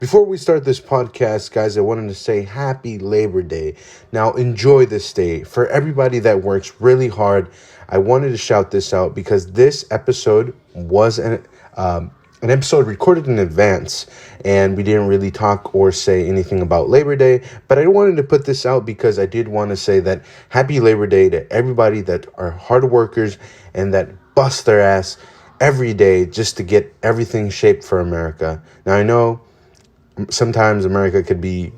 Before we start this podcast, guys, I wanted to say happy Labor Day. Now, enjoy this day. For everybody that works really hard, I wanted to shout this out because this episode was an episode recorded in advance, and we didn't really talk or say anything about Labor Day. But I wanted to put this out because I did want to say that happy Labor Day to everybody that are hard workers and that bust their ass every day just to get everything shaped for America. Now, I know sometimes America could be,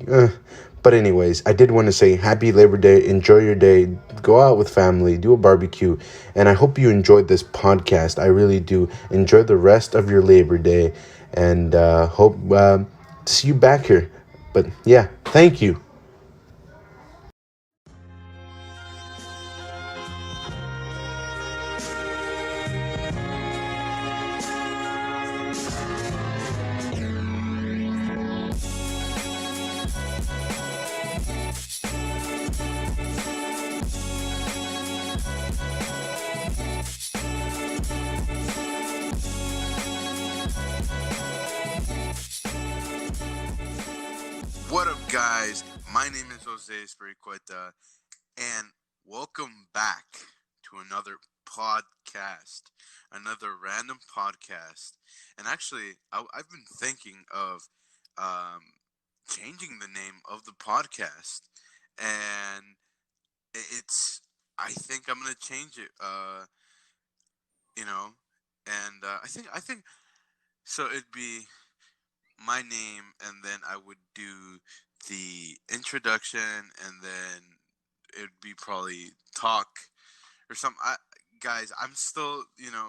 but anyways, I did want to say happy Labor Day. Enjoy your day. Go out with family. Do a barbecue. And I hope you enjoyed this podcast. I really do. Enjoy the rest of your Labor Day. And hope to see you back here. But yeah, thank you. What up, guys? My name is Jose Espericueta, and welcome back to another podcast, another random podcast. And actually, I've been thinking of changing the name of the podcast, and it's. I think I'm gonna change it. You know, and I think so. It'd be my name, and then I would do the introduction, and then it'd be probably talk or something. Guys, I'm still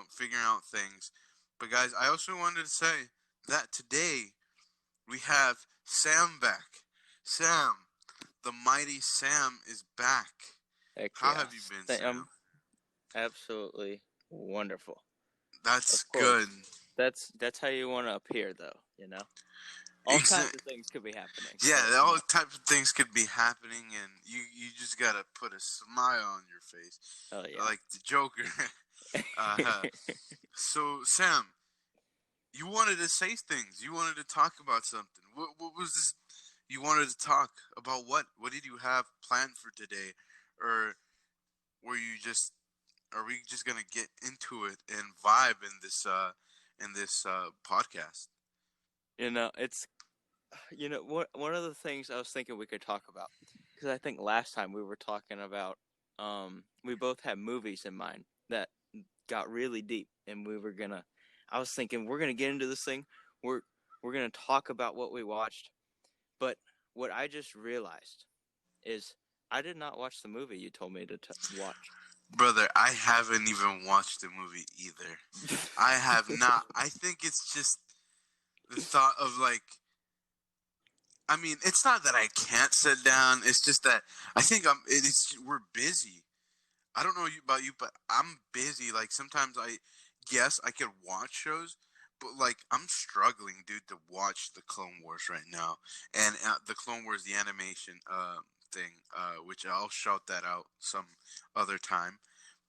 figuring out things, but guys, I also wanted to say that today we have Sam back. Sam, the mighty Sam is back. Heck How yeah. have you been, Sam? Absolutely wonderful. That's Of course. good. That's how you want to appear, though. All kinds of things could be happening. Yeah, all types of things could be happening, and you just gotta put a smile on your face, like the Joker. So, Sam, you wanted to say things. You wanted to talk about something. What was this? You wanted to talk about what? What did you have planned for today, or were you just? Are we just gonna get into it and vibe in this podcast? It's one of the things I was thinking we could talk about, because I think last time we were talking about we both had movies in mind that got really deep, and I was thinking we're gonna get into this thing. We're gonna talk about what we watched, but what I just realized is I did not watch the movie you told me to watch. Brother, I haven't even watched the movie either. I have not. I think it's just the thought of I mean, it's not that I can't sit down. It's just that I think we're busy. I don't know about you, but I'm busy. Like sometimes yes, I could watch shows, but I'm struggling, dude, to watch the Clone Wars right now, and the Clone Wars, the animation thing, which I'll shout that out some other time.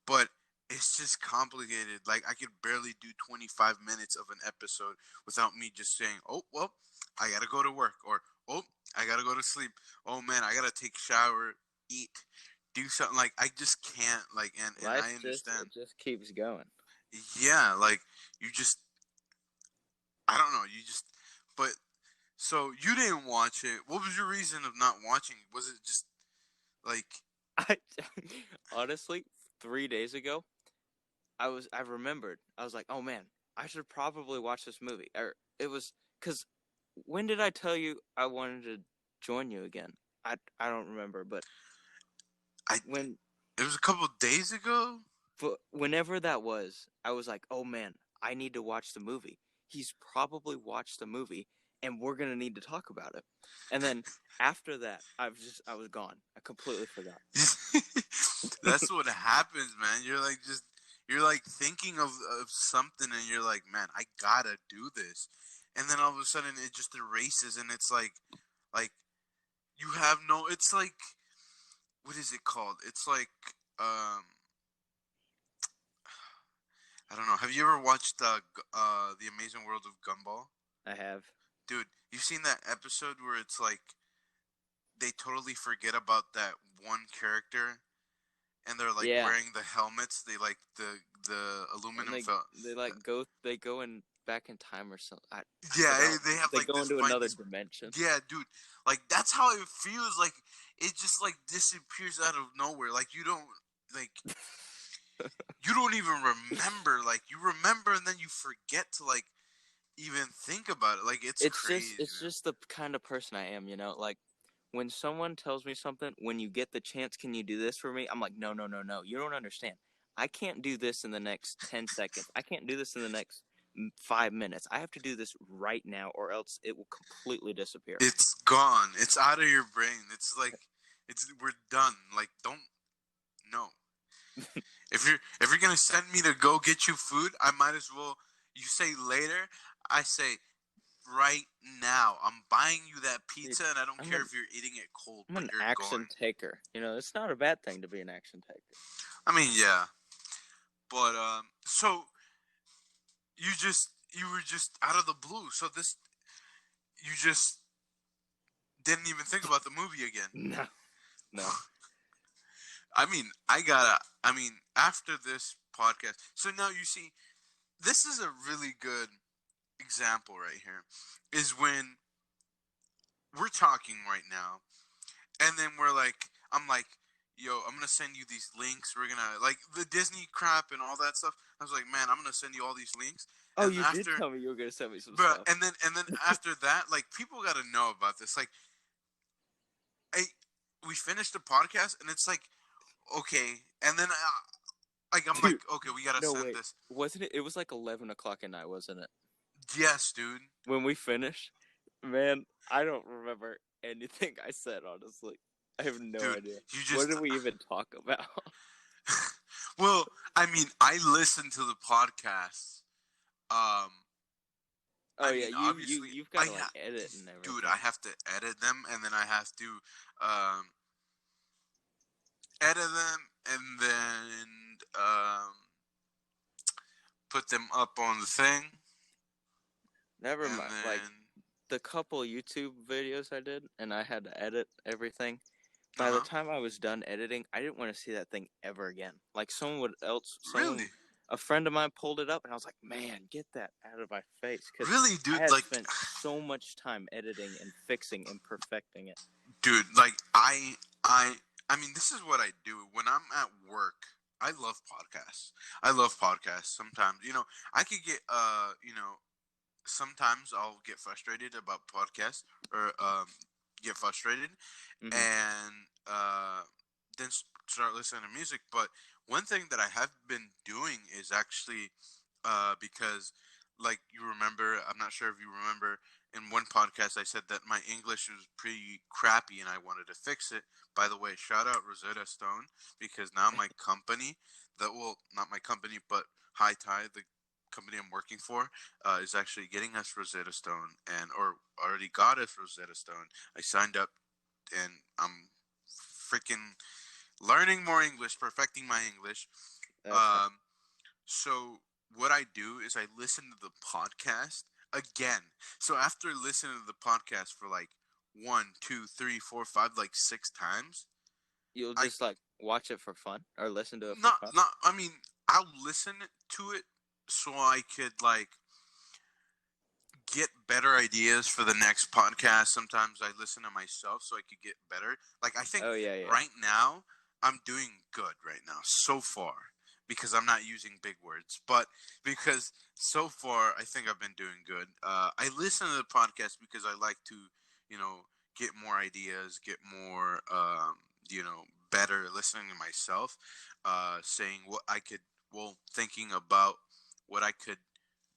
But it's just complicated. Like I could barely do 25 minutes of an episode without me just saying, "Oh, well, I gotta go to work," or "Oh, I gotta go to sleep." "Oh man, I gotta take a shower, eat, do something." Like I just can't. And I understand. It just keeps going. Yeah, you just. I don't know. You just. But so you didn't watch it. What was your reason of not watching? Was it just like? I honestly, 3 days ago, I remembered. I was like, oh man, I should probably watch this movie. It was because when did I tell you I wanted to join you again? I don't remember, but it was a couple days ago. Whenever that was, I was like, oh man, I need to watch the movie. He's probably watched the movie, and we're gonna need to talk about it. And then after that, I was gone. I completely forgot. That's what happens, man. You're thinking of something, and you're like, man, I gotta do this, and then all of a sudden it just erases, and it's like you have no. It's like, what is it called? It's like I don't know. Have you ever watched The Amazing World of Gumball? I have. Dude, you seen that episode where it's like they totally forget about that one character, and they're like Yeah, wearing the helmets. They like the and aluminum. they like go in back in time or something. I Yeah, forgot. they have They like go this into find another this. dimension. Yeah, dude. Like that's how it feels. Like it just like disappears out of nowhere. Like you don't like you don't even remember. Like you remember and then you forget to like even think about it. Like it's crazy. It's just the kind of person I am, you know. Like when someone tells me something, when you get the chance, can you do this for me? I'm like, no, no, no, no. You don't understand. I can't do this in the next 10 seconds. I can't do this in the next 5 minutes. I have to do this right now, or else it will completely disappear. It's gone. It's out of your brain. It's like we're done. Like don't no. If you're gonna send me to go get you food, I might as well. You say later, I say right now. I'm buying you that pizza, and I don't care if you're eating it cold. I'm but an you're action going. taker. You know, it's not a bad thing to be an action taker. I mean, yeah, but so you were just out of the blue. So this you just didn't even think about the movie again. No. I mean, after this podcast. So now you see, this is a really good example right here. Is when we're talking right now, and then I'm like, yo, I'm gonna send you these links. We're gonna like the Disney crap and all that stuff. I was like, man, I'm gonna send you all these links. Oh, And you did tell me you were gonna send me some stuff. And then after that, like people gotta know about this. Like, we finished the podcast, and it's like, okay, and then I'm Dude, like, okay, we gotta send this. Wasn't it? It was like 11 o'clock at night, wasn't it? Yes, dude. When we finished, man, I don't remember anything I said. Honestly, I have no idea. What did we even talk about? Well, I mean, I listened to the podcast. Oh yeah, you've got to like edit and everything. Dude, I have to edit them, and then I have to edit them, and then put them up on the thing. Never mind. Like the couple YouTube videos I did, and I had to edit everything. By the time I was done editing, I didn't want to see that thing ever again. Like Really? A friend of mine pulled it up, and I was like, "Man, get that out of my face!" Really, dude, I had spent so much time editing and fixing and perfecting it. Dude, like I mean, this is what I do when I'm at work. I love podcasts. Sometimes, I could get sometimes I'll get frustrated about podcasts or get frustrated and then start listening to music. But one thing that I have been doing is actually because, like, you remember, I'm not sure if you remember, in one podcast I said that my English was pretty crappy and I wanted to fix it. By the way, shout out Rosetta Stone, because now my company, not my company, but High Tide, the company I'm working for, is actually getting us Rosetta Stone, or already got us Rosetta Stone. I signed up, and I'm freaking learning more English, perfecting my English. Okay. So what I do is I listen to the podcast again. So after listening to the podcast for like 1, 2, 3, 4, 5, like 6 times, you'll just like watch it for fun or listen to it for fun? I mean, I'll listen to it so I could like get better ideas for the next podcast. Sometimes I listen to myself so I could get better. Like I think right now I'm doing good right now so far, because I'm not using big words, but because so far I think I've been doing good. I listen to the podcast because I like to, get more ideas, get more, better listening to myself, saying what I could, thinking about what I could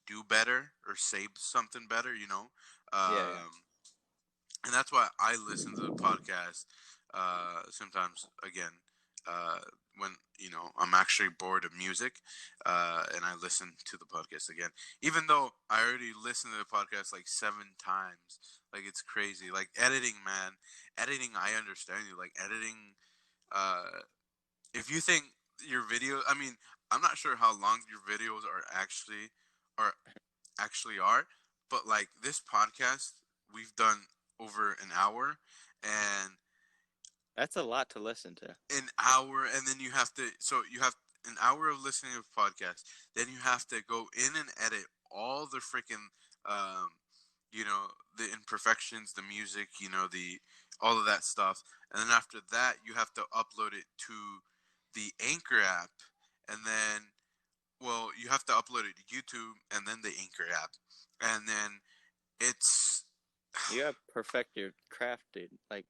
do better or say something better, and that's why I listen to the podcast sometimes again when I'm actually bored of music, and I listen to the podcast again, even though I already listened to the podcast like 7 times. Like it's crazy. Like editing, man. Editing, I understand you. Like editing, if you think your video, I mean, I'm not sure how long your videos are, but like this podcast, we've done over an hour, and That's a lot to listen to. an hour, and then you have to. So you have an hour of listening to a podcast. Then you have to go in and edit all the freaking, um, the imperfections, the music, the all of that stuff, and then after that, you have to upload it to the Anchor app, and then, well, you have to upload it to YouTube, and then the Anchor app, and then it's You gotta perfect your craft, dude. Like,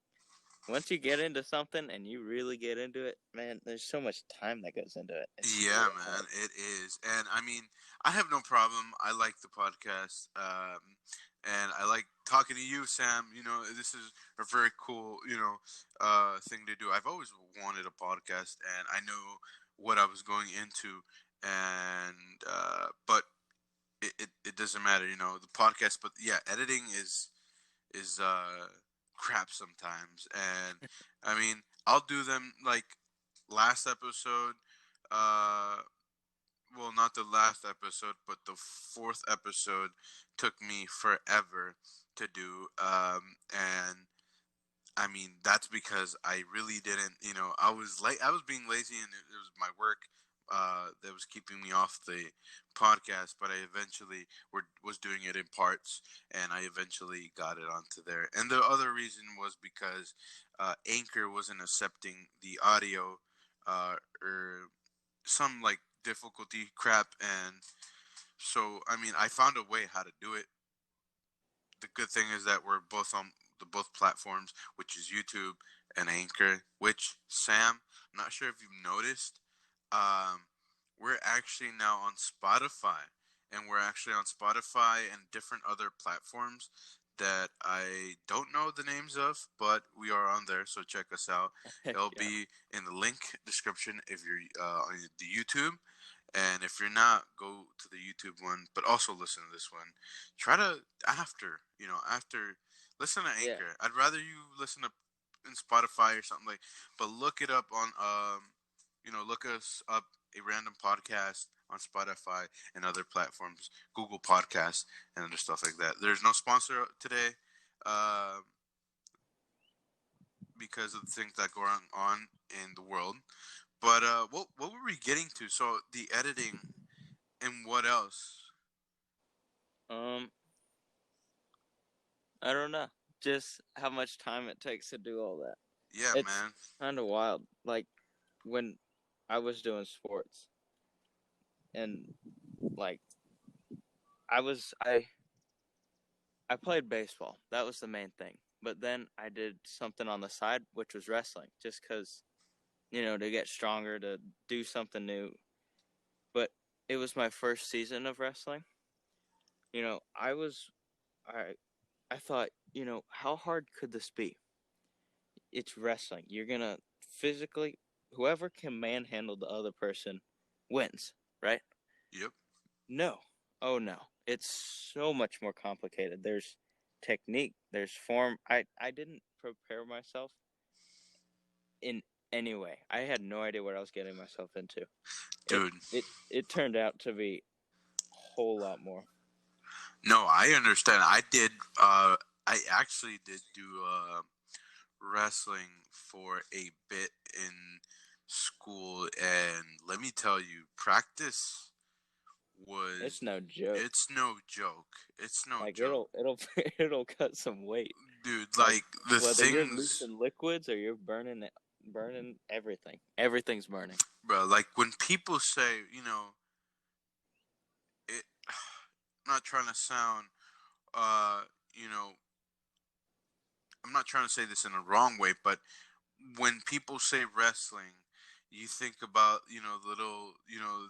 once you get into something and you really get into it, man, there's so much time that goes into it. It's yeah, really man, hard. it is, and I mean, I have no problem. I like the podcast, and I like talking to you, Sam. This is a very cool, thing to do. I've always wanted a podcast, and I know what I was going into, and but it doesn't matter, the podcast. But yeah, editing is crap sometimes, and I mean, I'll do them like last episode. Uh, well, not the last episode, but the fourth episode took me forever to do. And I mean, that's because I really didn't, I was I was being lazy, and it was my work that was keeping me off the podcast. But I eventually was doing it in parts, and I eventually got it onto there. And the other reason was because Anchor wasn't accepting the audio, or some like difficulty crap, and so I mean, I found a way how to do it. The good thing is that we're both on the both platforms, which is YouTube and Anchor. Which, Sam, I'm not sure if you've noticed, um, we're actually now on Spotify, and we're actually on Spotify and different other platforms that I don't know the names of, but we are on there. So check us out. Heck It'll yeah. be in the link description if you're on the YouTube. And if you're not, go to the YouTube one, but also listen to this one. Try to after listen to Yeah. Anchor. I'd rather you listen to in Spotify or something like, but look it up on look us up a random podcast on Spotify and other platforms, Google Podcasts and other stuff like that. There's no sponsor today, uh, because of the things that go on in the world. But what were we getting to? So the editing and what else? Um, I don't know. Just how much time it takes to do all that. Yeah, It's man. kind of wild. Like, when I was doing sports, and like I played baseball. That was the main thing. But then I did something on the side, which was wrestling, just because, to get stronger, to do something new. But it was my first season of wrestling. I I thought, how hard could this be? It's wrestling. You're gonna physically, whoever can manhandle the other person wins, right? Yep. No. Oh no. It's so much more complicated. There's technique, there's form. I didn't prepare myself in any way. I had no idea what I was getting myself into. Dude. It turned out to be a whole lot more. No, I understand. I actually did do wrestling for a bit in school, and let me tell you, practice was It's no joke. it's no joke. It's no Like, joke. it'll cut some weight. Dude, like the Whether you're things, losing liquids or you're burning everything. Everything's burning. bro, like when people say, it I'm not trying to sound uh, you know, I'm not trying to say this in a wrong way, but when people say wrestling, you think about little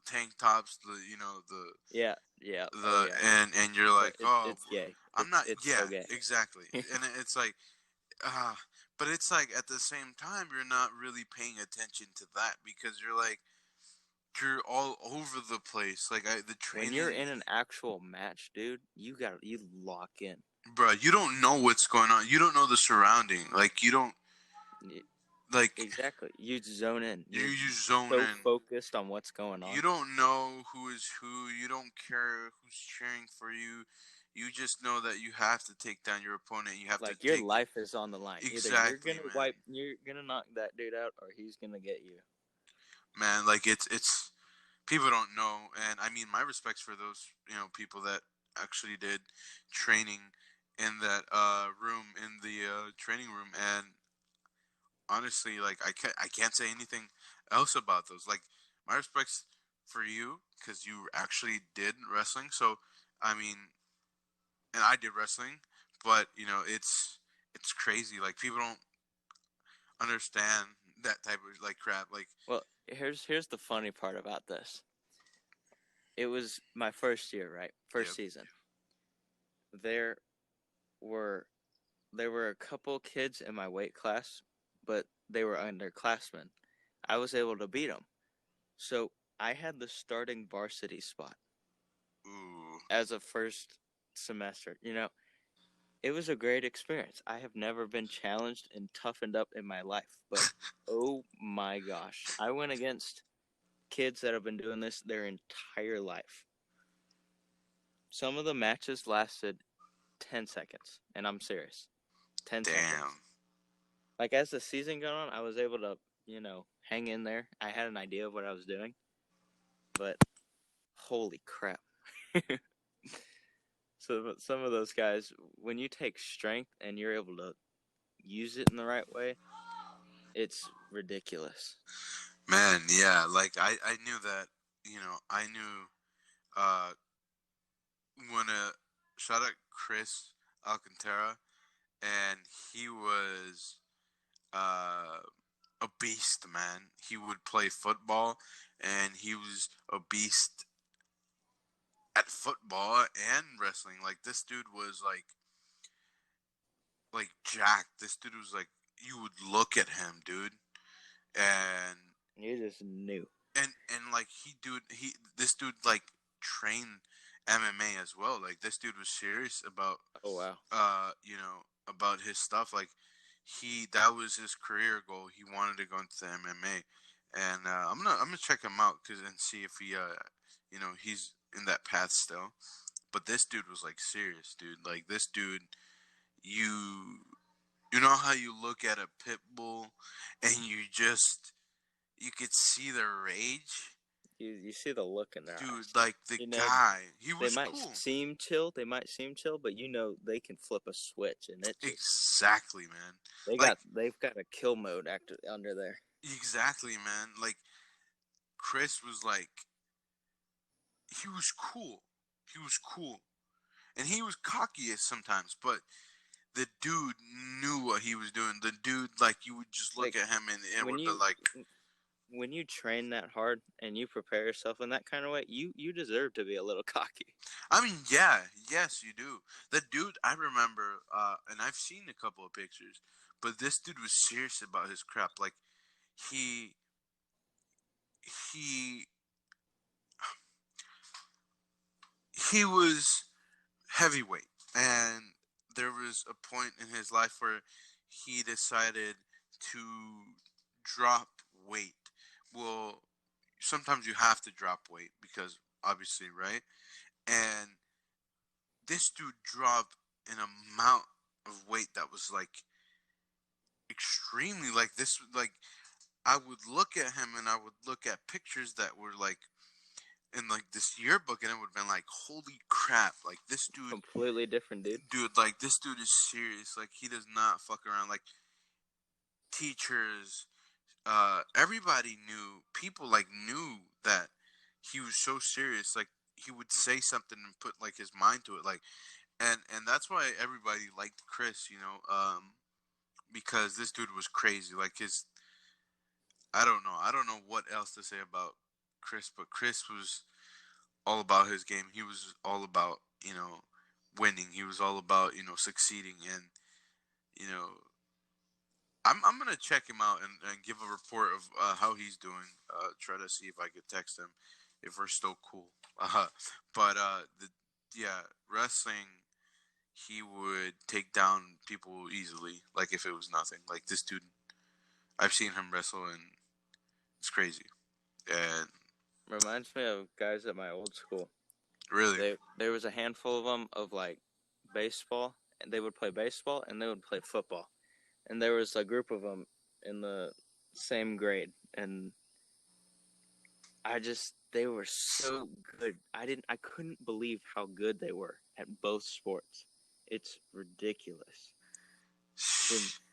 tank tops, Yeah, yeah, the yeah. and you're like, oh, It's gay. I'm not, It's yeah, so gay. exactly, and it's like, but it's like at the same time you're not really paying attention to that because you're all over the place, like the training. When you're in an actual match, dude, you lock in. Bro, you don't know what's going on. You don't know the surrounding. Like you don't. Like exactly, you zone in. You zone so in. Focused on what's going on. You don't know who is who. You don't care who's cheering for you. You just know that you have to take down your opponent. You have Like to your take life is on the line. exactly, man. You're gonna knock that dude out, or he's gonna get you. Man, like it's people don't know, and I mean my respects for those people that actually did training in that room in the training room, and honestly, like I can't say anything else about those. Like my respects for you because you actually did wrestling. So I mean, and I did wrestling, but it's crazy. Like people don't understand that type of like crap. Like Well, here's the funny part about this. It was my first year, right? First yep. season. There were a couple kids in my weight class, but they were underclassmen. I was able to beat them. So I had the starting varsity spot Ooh, as a first semester. It was a great experience. I have never been challenged and toughened up in my life, but oh my gosh, I went against kids that have been doing this their entire life. Some of the matches lasted 10 seconds, and I'm serious. 10 seconds. damn. Like, as the season got on, I was able to, hang in there. I had an idea of what I was doing, but holy crap. So some of those guys, when you take strength and you're able to use it in the right way, it's ridiculous. Man, yeah, like I knew that, I knew uh when shout out Chris Alcantara, and he was uh a beast, man. He would play football, and he was a beast at football and wrestling. Like this dude was like jacked. This dude was like you would look at him, dude, and You just knew. and like this dude like trained MMA as well. Like this dude was serious about Oh, wow. about his stuff. Like that was his career goal. He wanted to go into the MMA, and I'm gonna check him out and see if he he's in that path still. But this dude was like serious, dude. Like this dude, you you know how you look at a pit bull and you could see the rage. You see the look in their Dude, eyes. like the guy, he They was might cool. seem chill. But they can flip a switch, and it just Exactly, man. they've got a kill mode under there. Exactly, man. Like Chris was like, he was cool. He was cool, and he was cocky sometimes, but the dude knew what he was doing. The dude, like, you would just look Like, at him and when with the you like, when you train that hard and you prepare yourself in that kind of way, you deserve to be a little cocky. I mean, yeah, yes, you do. The dude, I remember, and I've seen a couple of pictures, but this dude was serious about his crap. Like, he, he, he was heavyweight, and there was a point in his life where he decided to drop weight. Well, sometimes you have to drop weight because obviously, right? And this dude dropped an amount of weight that was like extremely like this like I would look at him and I would look at pictures that were like in like this yearbook, and it would have been like, holy crap, like this Completely different, dude. like this dude is serious. Like he does not fuck around. Like teachers, everybody knew, people like knew that he was so serious. Like he would say something and put like his mind to it. Like and that's why everybody liked Chris, because this dude was crazy. Like I don't know what else to say about Chris, but Chris was all about his game. He was all about, winning. He was all about, succeeding. And, you know, I'm going to check him out and give a report of how he's doing. Try to see if I could text him if we're still cool. But, yeah, wrestling, he would take down people easily, like if it was nothing. Like this dude, I've seen him wrestle, and it's crazy. And Reminds me of guys at my old school. Really? There was a handful of them of like baseball, and they would play baseball and they would play football, and there was a group of them in the same grade, and they were so good. I couldn't believe how good they were at both sports. It's ridiculous.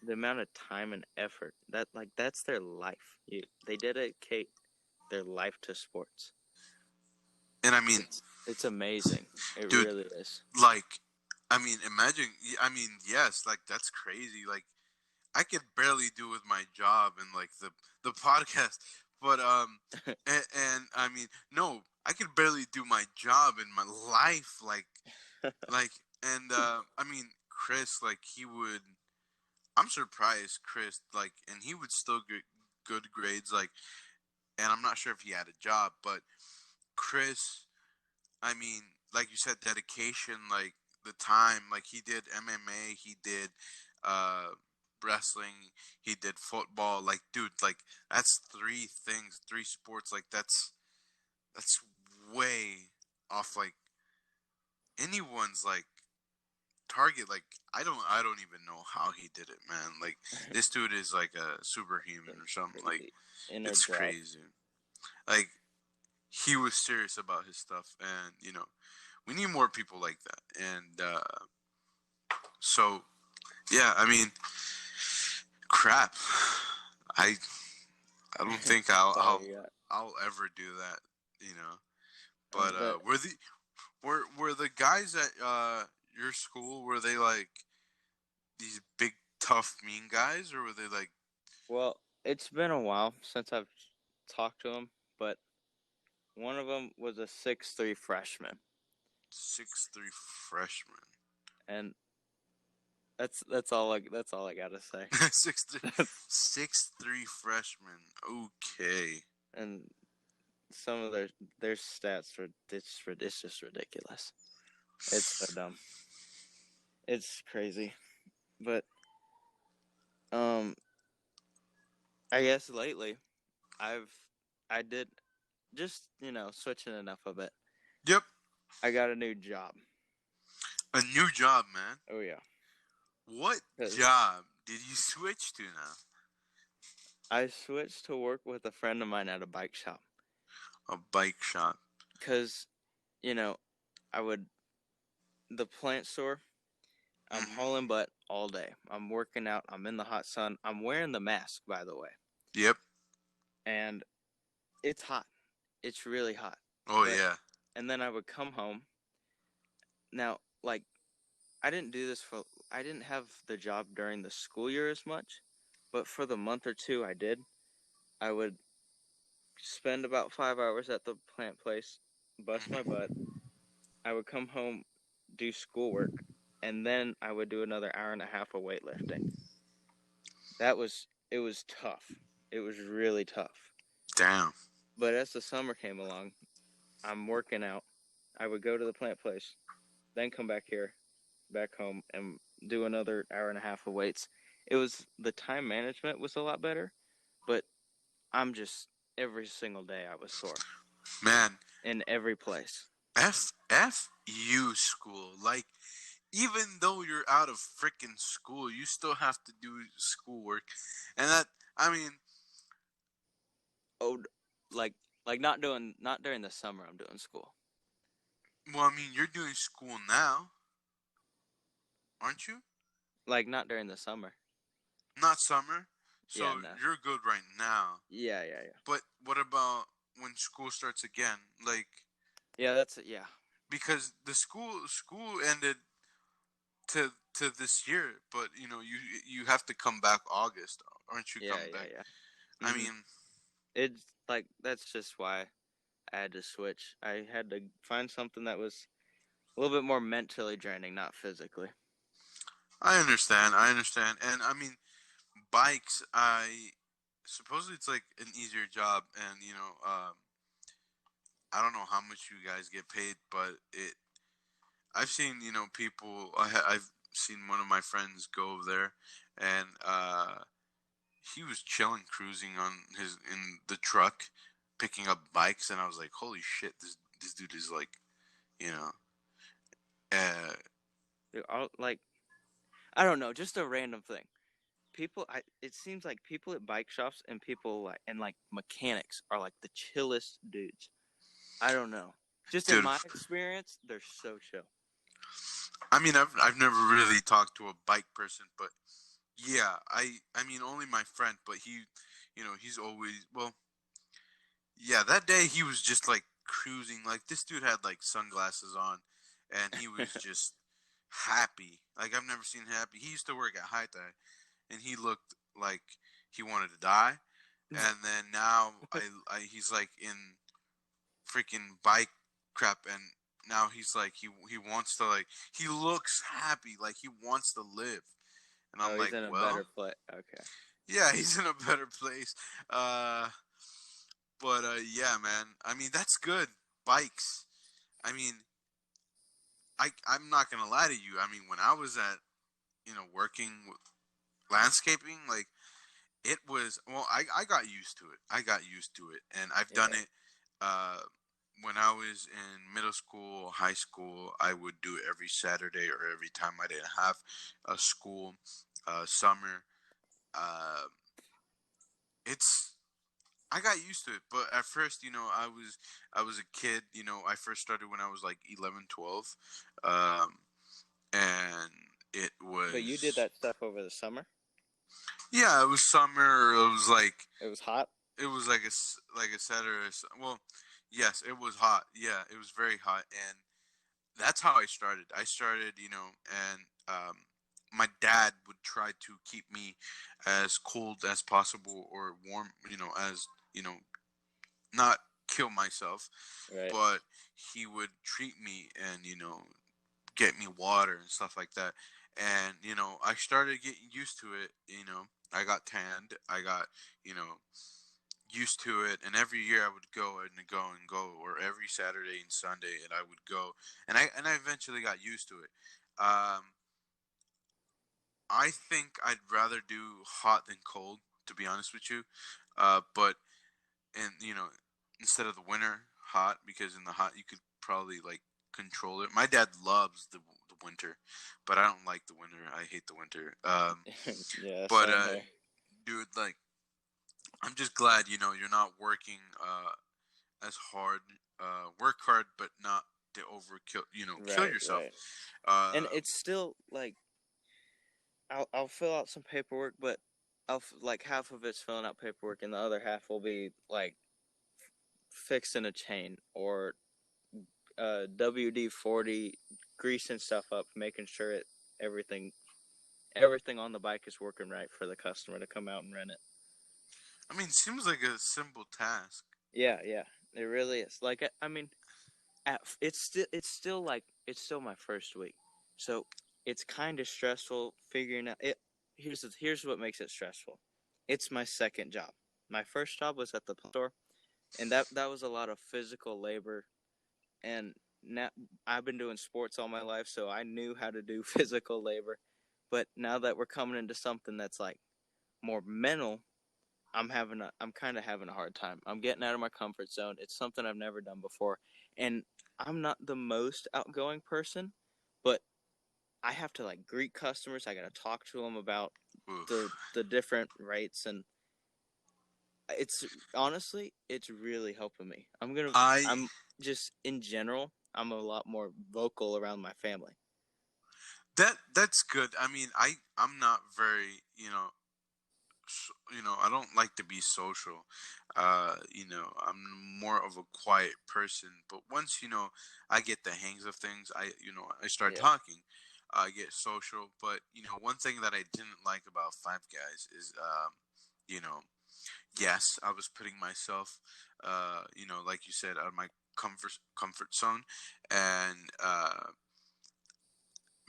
The amount of time and effort that's their life. They dedicate their life to sports. And I mean, It's amazing. It dude, really is. like, I mean, imagine. I mean, yes, like that's crazy. Like, I could barely do with my job and like the podcast, but and I mean, no, I could barely do my job in my life, like, and I mean, Chris, like he would. I'm surprised, Chris, like, and he would still get good grades, like, and I'm not sure if he had a job, but Chris, I mean, like you said, dedication, like the time, like he did MMA, he did uh wrestling, he did football, like dude, like that's three things, three sports, like that's way off like anyone's like target. Like I don't even know how he did it, man. Like this dude is like a superhuman or something. Like it's crazy. Like he was serious about his stuff, and you know we need more people like that. And so yeah, I mean, crap. I I don't think I'll ever do that. You know, but were the guys at your school, were they like these big tough mean guys, or were they like? Well, it's been a while since I've talked to them, but one of them was a 6'3" freshman. 6'3" freshman. And that's all I gotta say. 6'3" freshman. Okay. And some of their stats are it's just ridiculous. It's so dumb. It's crazy. But I guess lately I did just, switching it up a bit. Yep. I got a new job. A new job, man. Oh yeah. What job did you switch to now? I switched to work with a friend of mine at a bike shop. A bike shop. Because, the plant store, I'm hauling butt all day. I'm working out. I'm in the hot sun. I'm wearing the mask, by the way. Yep. And it's hot. It's really hot. Oh, yeah. And then I would come home. Now, like, I didn't have the job during the school year as much, but for the month or two I did. I would spend about 5 hours at the plant place, bust my butt. I would come home, do schoolwork, and then I would do another hour and a half of weightlifting. It was tough. It was really tough. Damn. But as the summer came along, I'm working out. I would go to the plant place, then come back here, back home, and do another hour and a half of weights. The time management was a lot better, but every single day I was sore. Man. In every place. F-U school. Like, even though you're out of freaking school, you still have to do schoolwork. And that, I mean... Oh, like not during the summer I'm doing school. Well, I mean, you're doing school now, aren't you? Like, not during the summer. Not summer? So yeah, no. You're good right now. Yeah. But what about when school starts again? Like... Yeah, Because the school ended to this year, but, you have to come back August, aren't you? Coming back? Yeah. I mean... It's, like, that's just why I had to switch. I had to find something that was a little bit more mentally draining, not physically. I understand. And, I mean, bikes, supposedly it's, like, an easier job, and, I don't know how much you guys get paid, but I've seen, people, I've seen one of my friends go over there, and, he was chilling, cruising in the truck, picking up bikes, and I was like, holy shit, this dude is like You know, uh, Like, I don't know, just a random thing. It seems like people at bike shops and people like mechanics are like the chillest dudes. I don't know. Just in dude. my experience, they're so chill. I mean, I've never really talked to a bike person, but yeah, I mean, only my friend, but he's always well. Yeah, that day he was just like cruising. Like this dude had like sunglasses on, and he was just happy. Like I've never seen him happy. He used to work at High Tide, and he looked like he wanted to die. And then now he's like in freaking bike crap, and now he's like he wants to like he looks happy, like he wants to live. And I'm He's like, in a well, better place. Okay. yeah, he's in a better place. Uh, but yeah, man. I mean, that's good. Bikes. I mean, I'm not gonna lie to you. I mean, when I was at working with landscaping, like it was. Well, I got used to it. I got used to it, and I've done Yeah. it. When I was in middle school, high school, I would do it every Saturday or every time I didn't have a school, summer. Uh, it's I got used to it, but at first, I was a kid. I first started when I was like 11, 12, and it But you did was that stuff over the summer? yeah, it was summer. It was like It was hot? it was like a Saturday. Well, yes, it was hot. Yeah, it was very hot, and that's how I started. I started, and my dad would try to keep me as cold as possible or warm, as not kill myself, Right. but he would treat me and get me water and stuff like that. And I started getting used to it. I got tanned. I got you know used to it, and every year I would go and go and go, or every Saturday and Sunday, and I would go, and I eventually got used to it. I think I'd rather do hot than cold, to be honest with you. But and instead of the winter, hot, because in the hot you could probably like control it. My dad loves the winter, but I don't like the winter. I hate the winter. Yeah, But same here. dude, like I'm just glad you're not working as hard. Work hard, but not to overkill. Kill Right, yourself. right. Uh, And it's still like I'll fill out some paperwork, but like half of it's filling out paperwork, and the other half will be like fixing a chain or WD-40, greasing stuff up, making sure everything on the bike is working right for the customer to come out and rent it. I mean, seems like a simple task. Yeah, yeah, it really is. Like I mean, it's still my first week, so it's kind of stressful figuring out it. Here's what makes it stressful. It's my second job. My first job was at the store, and that was a lot of physical labor. And now I've been doing sports all my life, so I knew how to do physical labor. But now that we're coming into something that's like more mental, I'm kind of having a hard time. I'm getting out of my comfort zone. It's something I've never done before, and I'm not the most outgoing person, but I have to like greet customers. I got to talk to them about the Oof. the different rates, and it's honestly it's really helping me. I I'm just in general, I'm a lot more vocal around my family. that's good. I mean, I'm not very I don't like to be social. I'm more of a quiet person. But once I get the hangs of things, I start Yeah. talking. I get social. But one thing that I didn't like about Five Guys is, you know, yes, I was putting myself, like you said, out of my comfort zone, and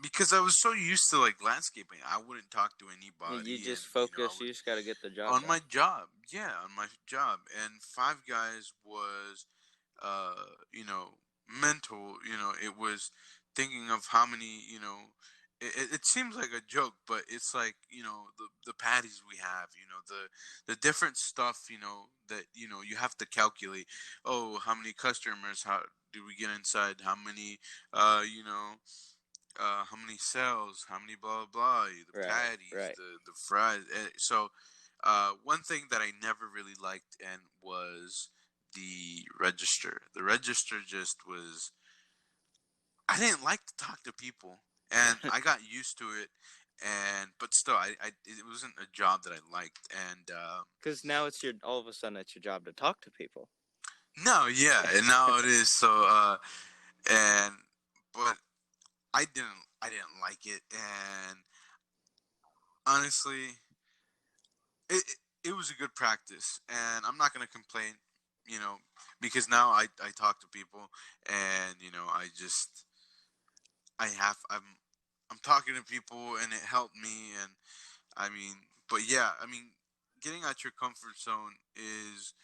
because I was so used to like landscaping, I wouldn't talk to You anybody, and just I focus. would You just got to get the job on done. my job. Yeah, on my job. And Five Guys was, mental. It was thinking of how many. It seems like a joke, but it's like the patties we have. The different stuff. That you have to calculate. Oh, how many customers? How did we get inside? How many, you know, how many sales? How many blah blah blah? The Right, patties, right. the fries. So, one thing that I never really liked and was the register. The register just was. I didn't like to talk to people, and I got used to it. And but still, it wasn't a job that I liked, and Because now it's all of a sudden it's your job to talk to people. no, yeah, and now it is. So, and but I didn't like it, and honestly, it was a good practice, and I'm not gonna complain, you know, because now I talk to people, and you know I'm talking to people, and it helped me, and I mean, but yeah, I mean, getting out your comfort zone is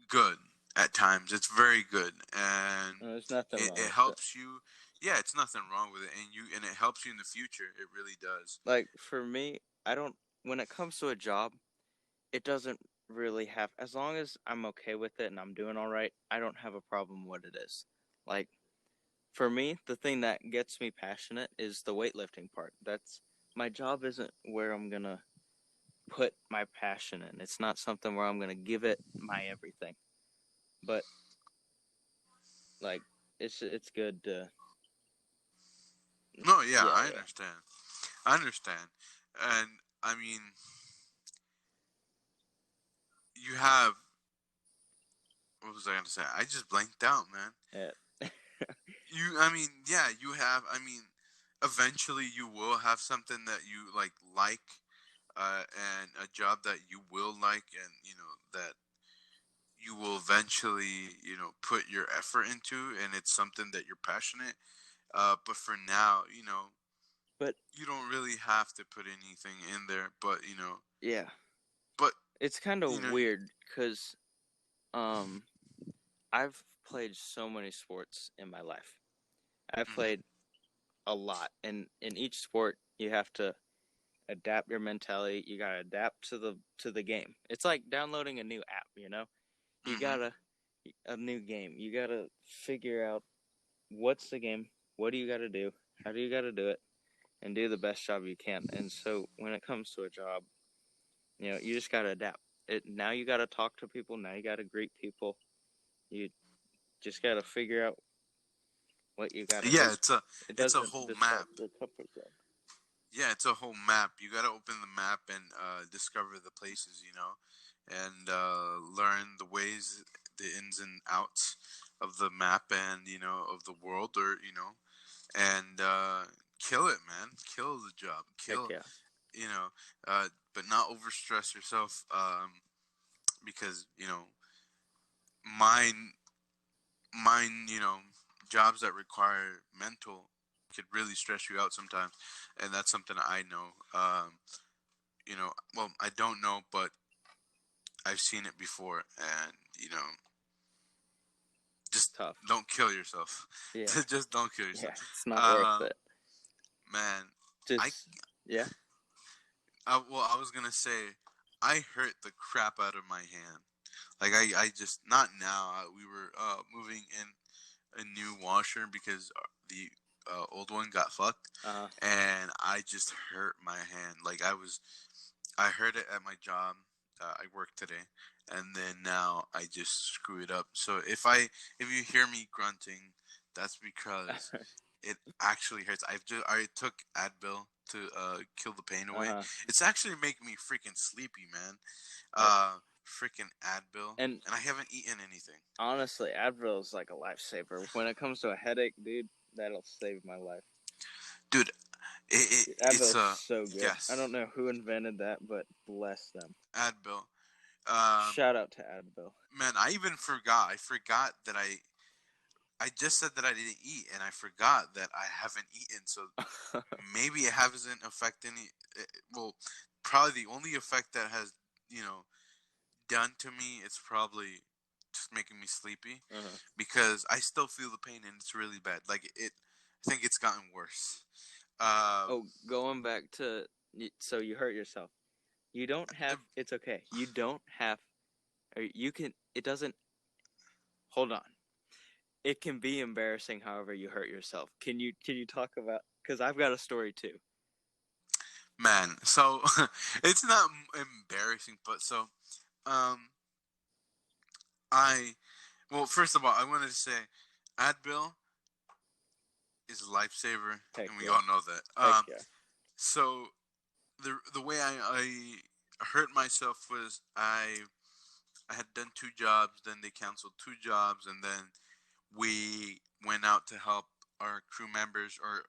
good at times. It's very good, and There's nothing wrong it with it. helps you. Yeah, it's nothing wrong with it, and it helps you in the future. It really does. Like for me, I don't. When it comes to a job, it doesn't really have. As long as I'm okay with it and I'm doing all right, I don't have a problem what it is. Like for me, the thing that gets me passionate is the weightlifting part. That's my job isn't where I'm gonna put my passion in. It's not something where I'm gonna give it my everything. But like it's good to No, yeah, yeah, I yeah. understand. I understand, and I mean, you have. What was I gonna say? I just blanked out, man. Yeah. I mean, yeah, you have. I mean, eventually you will have something that you like, and a job that you will like, and you know that you will eventually, you know, put your effort into, and it's something that you're passionate. But for now, you know, But you don't really have to put anything in there. But you know, yeah, but it's kind you of know, weird because um I've played so many sports in my life. I've mhm, played a lot, and in each sport you have to adapt your mentality. You gotta adapt to the game. It's like downloading a new app. You know, you mhm. gotta a new game. You gotta figure out what's the game, what do you gotta do, how do you gotta do it, and do the best job you can. And so when it comes to a job, you know, you just gotta adapt. Now you gotta talk to people. Now you gotta greet people. You just gotta figure out what you gotta Yeah, do. It it's a doesn't whole disrupt map. the comfort zone. Yeah, it's a whole map. You got to open the map and discover the places, you know, and learn the ways, the ins and outs of the map, and you know, of the world, or you know, and kill it, man. Kill the job. Heck Kill, yeah. you know, but not overstress yourself, because you know, mine, you know, jobs that require mental could really stress you out sometimes, and that's something I know. You know, well, I don't know, but I've seen it before, and you know, It's just tough. don't kill yourself. Yeah. Just don't kill Yeah. yourself. It's not worth Um, it. man, I, Just yeah. well, I was gonna say, I hurt the crap out of my hand. Like I just not now. We were moving in a new washer because the old one got fucked, Uh and I just hurt my hand. I heard it at my job. I work today, and then now I just screw it up. So if you hear me grunting, that's because it actually hurts. I took Advil to kill the pain away. huh. It's actually making me freaking sleepy, man. Hey, Freaking Advil, and and I haven't eaten anything, honestly, Advil is like a lifesaver. When it comes to a headache, dude, that'll save my life. dude. Advil It's is so good. I yes, don't know who invented that, but bless them. Advil. Shout out to Advil. Man, I even forgot. I forgot that I just said that I didn't eat, and I forgot that I haven't eaten. So maybe it hasn't affected any. Well, probably the only effect that has, you know, done to me, it's probably just making me sleepy, Uh-huh. because I still feel the pain, and it's really bad. I think it's gotten worse. Oh, going back to so you hurt yourself. You don't have. It's okay. You don't have. Or you can. It doesn't. Hold on. it can be embarrassing. However, you hurt yourself. Can you talk about? Because I've got a story too. Man, so it's not embarrassing, but so um, I well, first of all, I wanted to say, Advil is a lifesaver, Heck and we yeah. all know that. Heck yeah. So the way I hurt myself was I had done 2 jobs, then they canceled 2 jobs, and then we went out to help our crew members or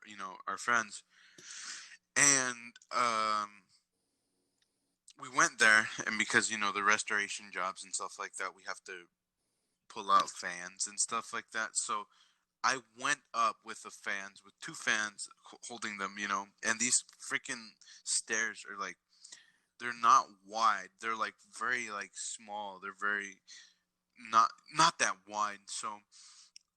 our friends, and we went there, and because the restoration jobs and stuff like that, we have to pull out fans and stuff like that. So I went up with the fans, with 2 fans holding them, and these freaking stairs are like, they're not wide. They're like very like small. They're very not that wide. So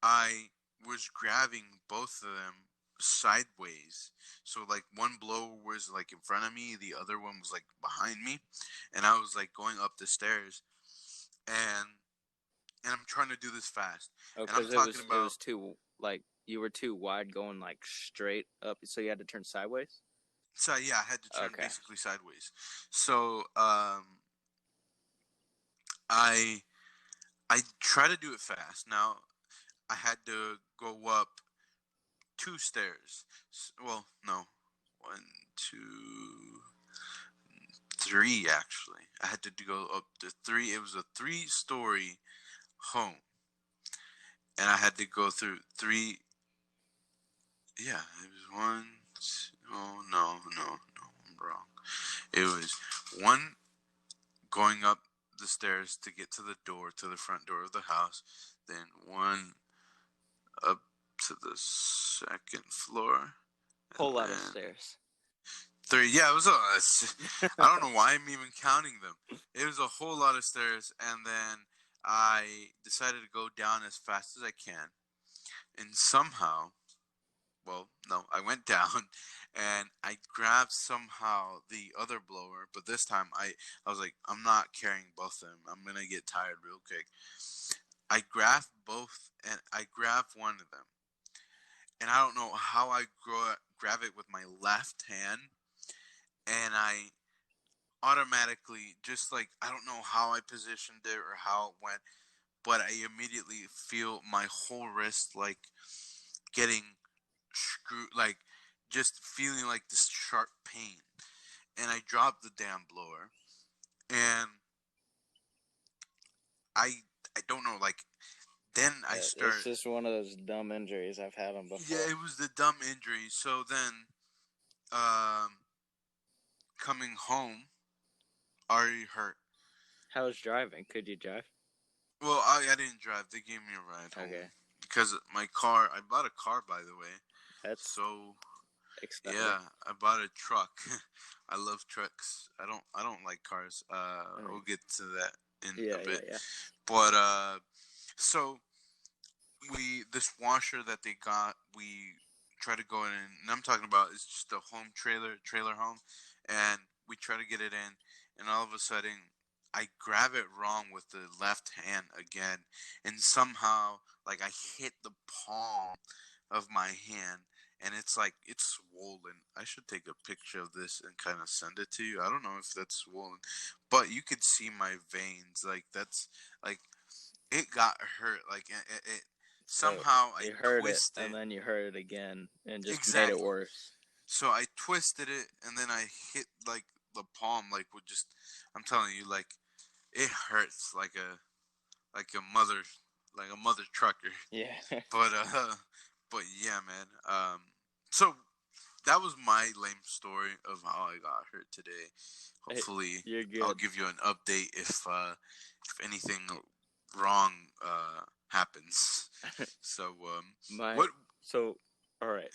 I was grabbing both of them sideways. So like one blower was like in front of me, the other one was like behind me, and I was like going up the stairs, and I'm trying to do this fast. Oh, And I'm because talking it about was too like you were too wide going like straight up, so you had to turn sideways. so yeah, I had to turn Okay. basically sideways. So I try to do it fast. Now I had to go up 2 stairs. Well, no, 1, 2, 3 actually. I had to go up to 3. It was a 3-story home, and I had to go through 3. Yeah, it was 1. Oh no, I'm wrong. It was 1 going up the stairs to get to the door, to the front door of the house. Then 1 up to the 2nd floor. Whole lot of stairs. 3. Yeah, it was I don't know why I'm even counting them. It was a whole lot of stairs, and then I decided to go down as fast as I can. And somehow, well, no, I went down, and I grabbed somehow the other blower, but this time I was like, I'm not carrying both of them. I'm gonna get tired real quick. I grabbed both, and I grabbed one of them, and I don't know how I grab it with my left hand, and I automatically, just like, I don't know how I positioned it or how it went, but I immediately feel my whole wrist like getting screwed, like just feeling like this sharp pain, and I dropped the damn blower, and I I don't know, like, then I start. It's just one of those dumb injuries. I've had them before. Yeah, it was the dumb injury. So then, coming home, already hurt. How was driving? Could you drive? Well, I didn't drive. They gave me a ride home. Okay. Because my car, I bought a car, by the way. That's so expensive. yeah, I bought a truck. I love trucks. I don't like cars. We'll get to that in a bit. Yeah. But so this washer that they got, we try to go in, and I'm talking about, it's just a trailer home, and we try to get it in, and all of a sudden I grab it wrong with the left hand again, and somehow like I hit the palm of my hand, and it's like, it's swollen. I should take a picture of this and kind of send it to you. I don't know if that's swollen, but you could see my veins. Like, that's like, it got hurt. Like, it somehow you I heard twisted it, and then you heard it again, and just Exactly. made it worse. So I twisted it, and then I hit like the palm, like, with just, I'm telling you, like, it hurts like a mother trucker. Yeah. But yeah, man. So that was my lame story of how I got hurt today. Hopefully, You're good. I'll give you an update if anything wrong happens. So So, all right.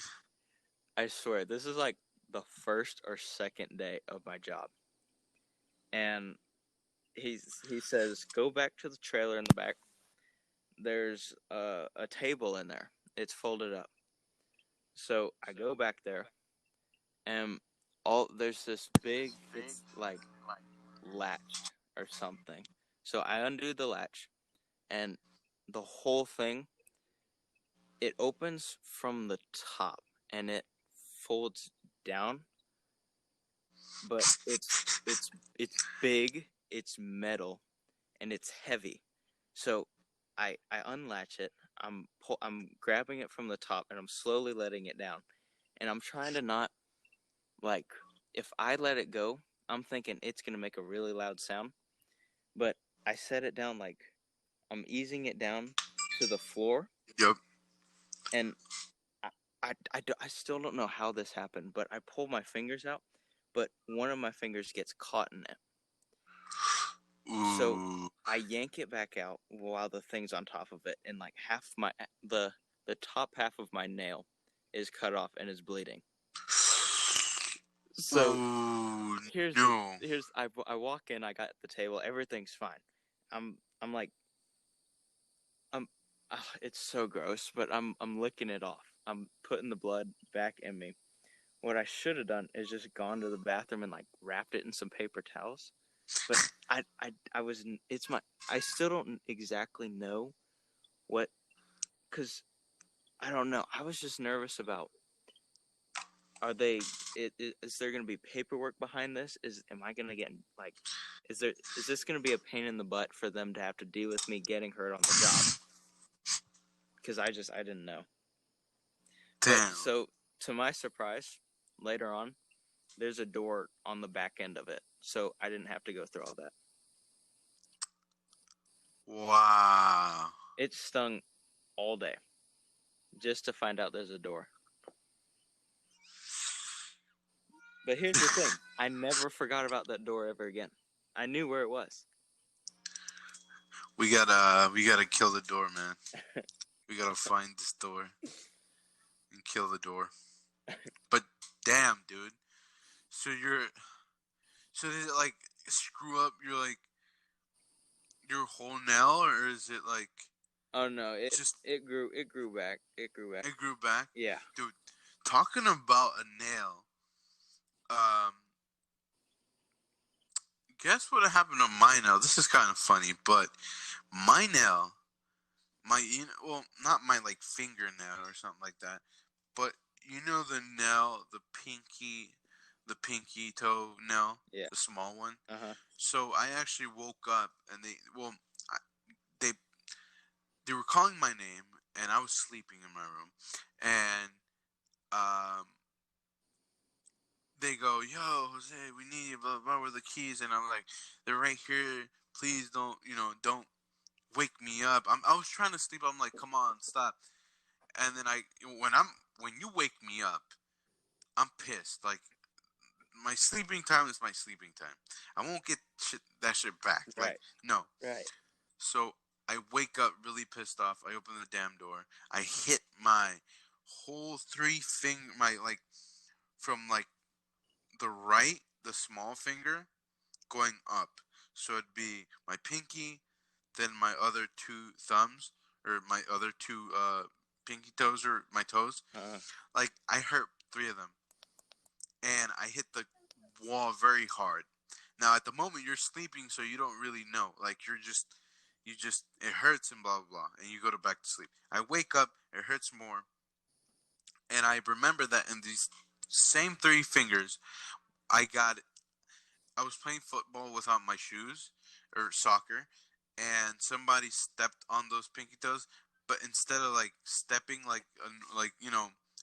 I swear, this is like the first or second day of my job, and he says, go back to the trailer in the back. There's a table in there. It's folded up. So I go back there, and there's this big, it's like latched or something. So I undo the latch, and the whole thing it opens from the top and it folds down, but it's big, it's metal, and it's heavy. So I unlatch it. I'm grabbing it from the top and I'm slowly letting it down. And I'm trying to not, like, if I let it go, I'm thinking it's going to make a really loud sound. But I set it down, like, I'm easing it down to the floor. Yep. And I still don't know how this happened, but I pull my fingers out, but one of my fingers gets caught in it. Ooh. So I yank it back out while the thing's on top of it, and like the top half of my nail is cut off and is bleeding. So Ooh, here's no. I walk in, I got the table, everything's fine. I'm like, it's so gross, but I'm licking it off. I'm putting the blood back in me. What I should have done is just gone to the bathroom and like wrapped it in some paper towels. But I still don't exactly know what, because I don't know. I was just nervous about, is there going to be paperwork behind this? Am I going to get, like, is this going to be a pain in the butt for them to have to deal with me getting hurt on the job? Because I didn't know. Damn. But, so, to my surprise, later on, there's a door on the back end of it. So I didn't have to go through all that. Wow. It stung all day just to find out there's a door. But here's the thing. I never forgot about that door ever again. I knew where it was. We gotta kill the door, man. We gotta find this door and kill the door. But damn, dude. So did it like screw up your whole nail, or is it like? Oh no! It grew back. It grew back. Yeah, dude. Talking about a nail. Guess what happened to my nail? This is kind of funny, but my nail, not my like fingernail or something like that, but you know the nail, the pinky toe nail, yeah, the small one. Uh-huh. So I actually woke up and they were calling my name and I was sleeping in my room, and they go, "Yo, Jose, we need you, blah, blah, where are the keys?" And I'm like, "They're right here. Please don't wake me up." I was trying to sleep. I'm like, "Come on, stop." And then when you wake me up, I'm pissed. Like, my sleeping time is my sleeping time. I won't get that shit back. Right. Like, no. Right. So I wake up really pissed off. I open the damn door. I hit my whole from like the right, the small finger, going up. So it'd be my pinky, then my other two thumbs, or my other two pinky toes, or my toes. Uh-huh. Like, I hurt 3 of them. And I hit the wall very hard. Now, at the moment, you're sleeping, so you don't really know. Like, it hurts and blah, blah, blah. And you go back to sleep. I wake up, it hurts more. And I remember that in these same 3 fingers, I was playing football without my shoes, or soccer, and somebody stepped on those pinky toes, but instead of like stepping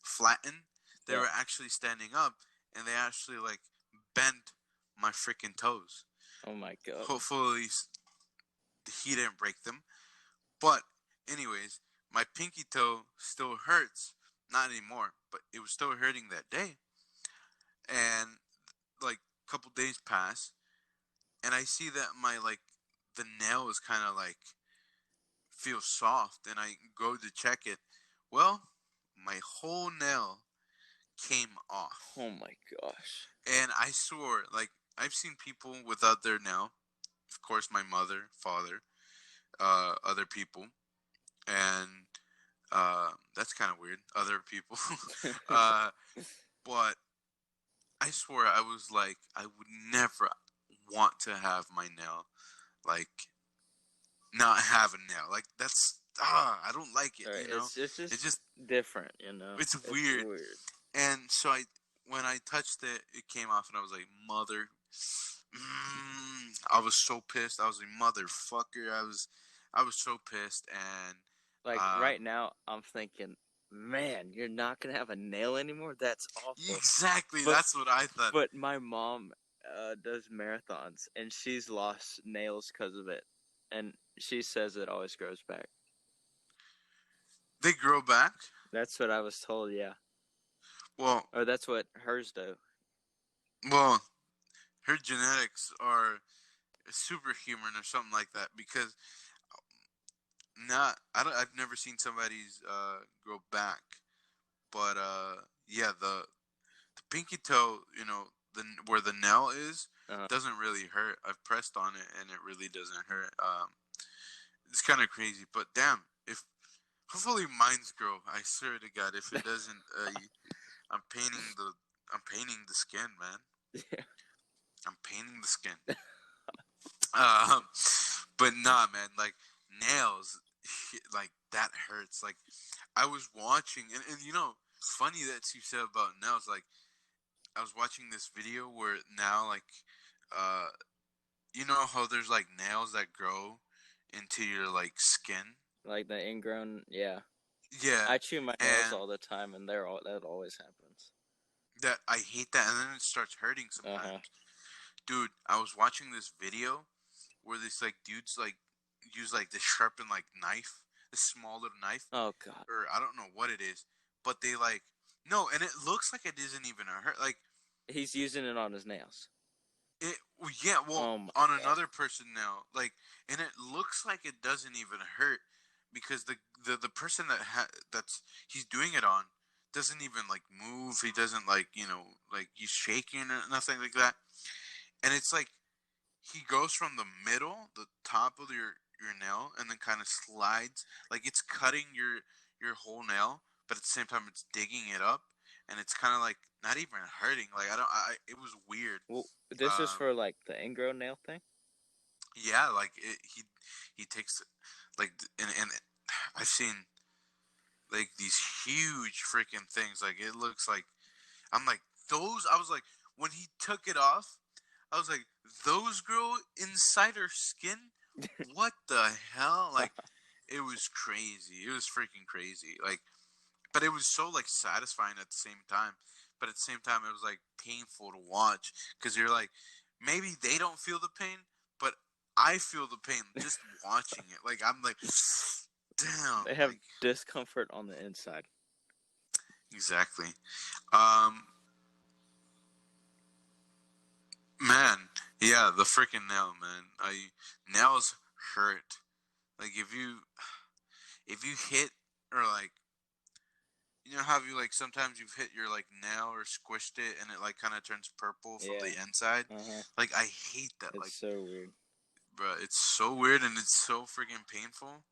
flatten, they were actually standing up, and they actually like bent my freaking toes. Oh my god. Hopefully he didn't break them. But anyways, my pinky toe still hurts. Not anymore, but it was still hurting that day. And like a couple days pass, and I see that the nail is kind of like feels soft, and I go to check it. Well, my whole nail came off. Oh my gosh. And I swore, like, I've seen people without their nail. Of course, my mother, father, other people, and that's kind of weird. Other people, but I swear I was like, I would never want to have my nail, like, not have a nail. Like, that's I don't like it. Right, You know, it's just it's just different, you know. it's weird. Weird. And so when I touched it, it came off, and I was like, mother. I was so pissed. I was like, motherfucker. I was so pissed, and Like um, right now, I'm thinking, man, you're not gonna have a nail anymore. That's awful. exactly. But That's what I thought. but my mom does marathons, and she's lost nails because of it, and she says it always grows back. They grow back. That's what I was told. Yeah, Well, or that's what hers do. well, her genetics are superhuman or something like that because I've never seen somebody's grow back, but yeah, the pinky toe, you know, where the nail is, doesn't really hurt. I've pressed on it and it really doesn't hurt. It's kind of crazy, but damn, if hopefully mine's grow. I swear to God, if it doesn't, I'm painting the skin, man. Yeah. I'm painting the skin. Um, but nah, man, like nails, like that hurts. Like I was watching, and you know, funny that you said about nails. Like I was watching this video where now, like, uh, you know how there's like nails that grow into your like skin. Like the ingrown. Yeah, Yeah, I chew my nails and all the time, and that always happens. that I hate that, and then it starts hurting sometimes. Uh-huh. Dude, I was watching this video where this like dudes like use like this sharpened like knife, this small little knife, Oh God. or I don't know what it is, but they like no, and it looks like it isn't even a hurt. Like He's using it on his nails. it, yeah, well, Oh my on God. another person now, like, and it looks like it doesn't even hurt because the person that's he's doing it on doesn't even like move. He doesn't like like he's shaking or nothing like that, and it's like he goes from the middle, the top of your nail, and then kind of slides like it's cutting your whole nail, but at the same time it's digging it up, and it's kind of like not even hurting. Like it was weird. Well, this is for like the ingrown nail thing. Yeah, like he takes like and I've seen like these huge freaking things. Like it looks like I'm like those. I was like when he took it off, I was like those grow inside her skin. What the hell? Like it was crazy. It was freaking crazy. Like, but it was so like satisfying at the same time. But at the same time, it was like painful to watch because you're like maybe they don't feel the pain, but I feel the pain just watching it. Like I'm like, damn. They have like, discomfort on the inside. exactly. Man, yeah, the freaking nail, man. Nails hurt. Like if you hit or like you know how you like sometimes you've hit your like nail or squished it and it like kind of turns purple from the inside. Uh-huh. Like I hate that. It's like, so weird. bro, it's so weird and it's so freaking painful.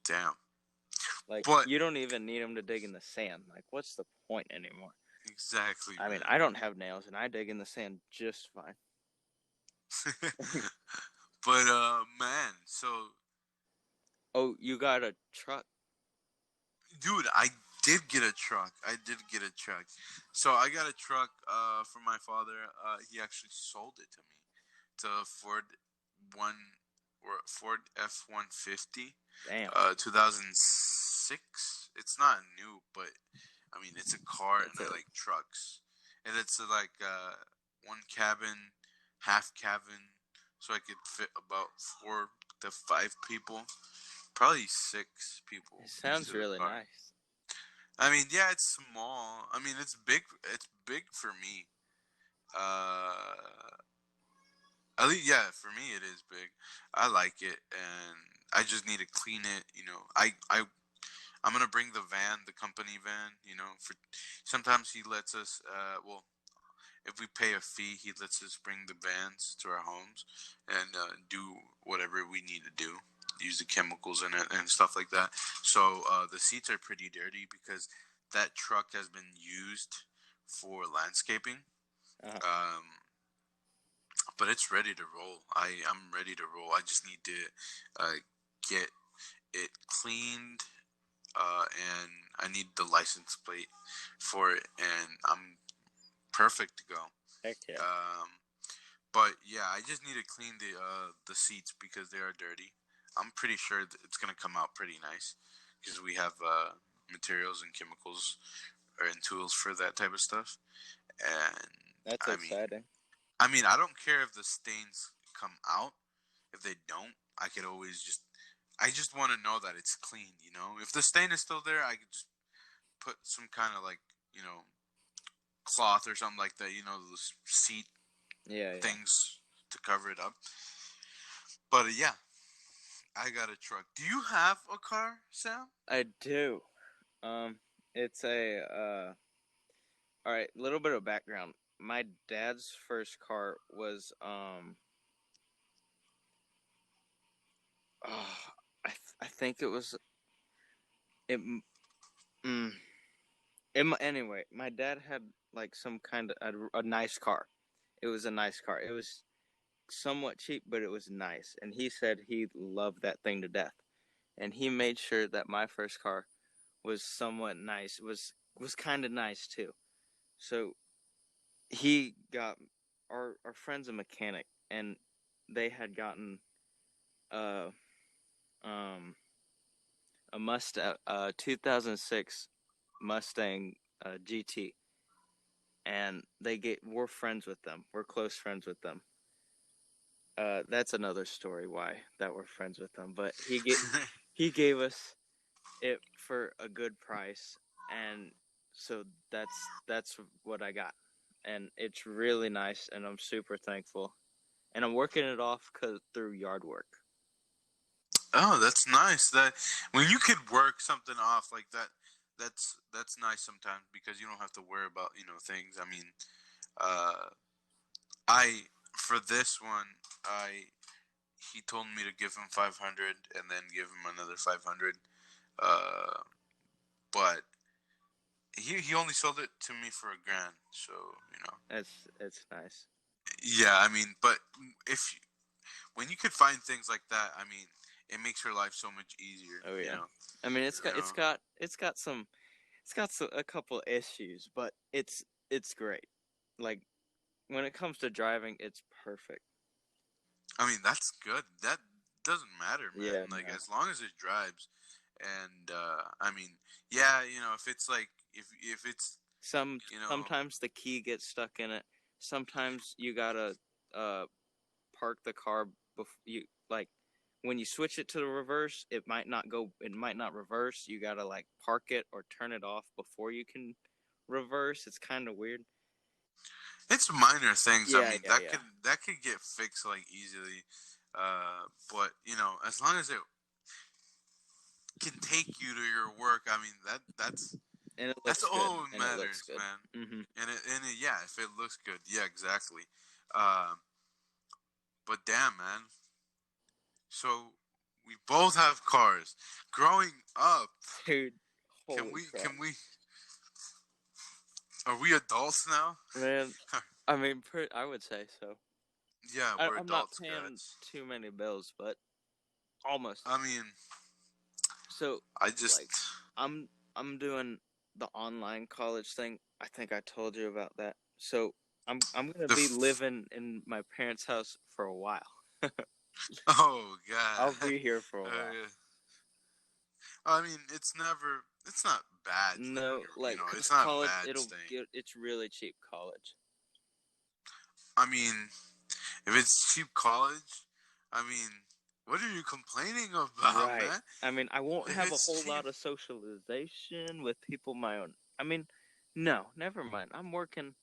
Damn. Like But you don't even need them to dig in the sand. Like what's the point anymore? exactly. I mean, I don't have nails and I dig in the sand just fine. But man, so Oh, you got a truck? dude, I did get a truck. So I got a truck for my father. He actually sold it to me. It's a Ford F-150. Damn. 2006. It's not new, but I mean it's a car and I like trucks. And it's like one cabin, half cabin, so I could fit about 4 to 5 people. Probably 6 people. It sounds really nice. I mean, yeah, it's small. I mean, it's big. It's big for me. At least, yeah, for me it is big. I like it, and I just need to clean it. You know, I'm gonna bring the van, the company van. You know, for sometimes he lets us. Well, if we pay a fee, he lets us bring the vans to our homes and do whatever we need to do. Use the chemicals in it and stuff like that. So the seats are pretty dirty because that truck has been used for landscaping. Uh-huh. But but it's ready to roll. I'm ready to roll. I just need to get it cleaned, and I need the license plate for it, and I'm perfect to go. Heck yeah. But yeah, I just need to clean the seats because they are dirty. I'm pretty sure that it's gonna come out pretty nice because we have materials and chemicals and tools for that type of stuff. And That's exciting. I mean, I don't care if the stains come out. If they don't, I could always just. I just want to know that it's clean. You know, if the stain is still there, I could just put some kind of like cloth or something like that. You know, those seat things to cover it up. But yeah, I got a truck. Do you have a car, Sam? I do. It's a all right, little bit of background. My dad's first car was I think it was it anyway, my dad had like some kind of a nice car. It was a nice car. It was somewhat cheap, but it was nice. And he said he loved that thing to death. And he made sure that my first car was somewhat nice. Was kind of nice too. So he got our friend's a mechanic, and they had gotten a Mustang, 2006 Mustang GT, and we're friends with them. We're close friends with them. That's another story why that we're friends with them. But he gave us it for a good price, and so that's what I got, and it's really nice, and I'm super thankful, and I'm working it off through yard work. Oh, that's nice. That when you could work something off like that, that's nice sometimes because you don't have to worry about things. I mean, I for this one, he told me to give him 500 and then give him another 500. But he only sold it to me for $1,000, so It's nice. Yeah, I mean, but when you could find things like that, I mean, it makes your life so much easier. Oh yeah. I mean, it's got a couple issues, but it's great. Like when it comes to driving, it's perfect. I mean, that's good. That doesn't matter, man. Yeah, like no. as long as it drives, and I mean, yeah, if it's like if it's sometimes the key gets stuck in it. Sometimes you gotta park the car when you switch it to the reverse, it might not reverse. You gotta like park it or turn it off before you can reverse. It's kind of weird. It's minor things. Yeah, I mean, that could get fixed like easily. But as long as it can take you to your work, I mean that's all that matters, man. Mm-hmm. Yeah, if it looks good, yeah, exactly. But damn, man. So we both have cars. Growing up, dude, can we? Are we adults now? Man, I mean, I would say so. Yeah, we're I'm adults. not paying too many bills, but almost. I mean, so I just I'm doing the online college thing. I think I told you about that. So I'm gonna be living in my parents' house for a while. Oh God! I'll be here for a while. I mean, it's not bad. No, it's not college. bad. It's really cheap college. I mean, if it's cheap college, I mean, what are you complaining about, right. man? I mean, I won't have a whole lot of socialization with people my own. I mean, no, never mind. I'm working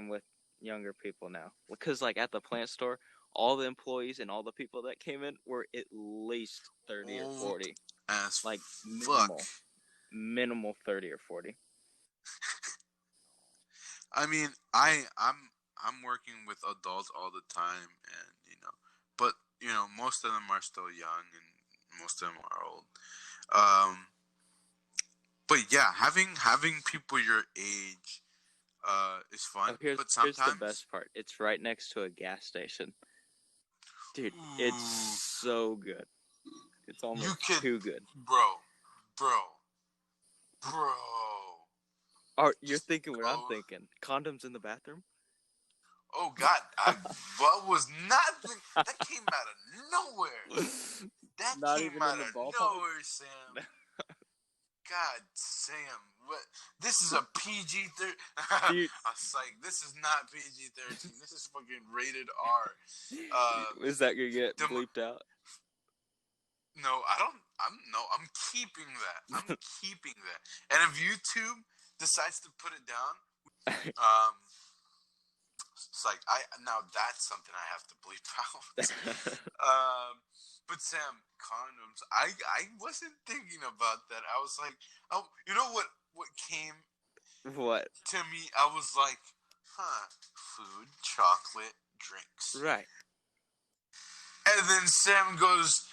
with younger people now because, like, at the plant store, all the employees and all the people that came in were at least 30 or 40. As like fuck. Minimal 30 or 40. I mean, I'm working with adults all the time, and but most of them are still young, and most of them are old. But yeah, having people your age, is fun. Here's But the sometimes, best part. It's right next to a gas station. Dude, it's so good. It's almost too good. bro. You're Just thinking what I'm go. thinking. Condoms in the bathroom? Oh God, I was not thinking. That came out of nowhere. That Not came even out in the of ballpark? nowhere, Sam. God, Sam, what? This is a PG-13. Dude. I was like, this is not PG-13. This is fucking rated R. Is that gonna get bleeped out? No, I don't. I'm keeping that. I'm keeping that. And if YouTube decides to put it down, it's like now that's something I have to bleep out. But Sam, condoms. I wasn't thinking about that. I was like, oh, you know what came What? to me? I was like, food, chocolate, drinks. Right. And then Sam goes,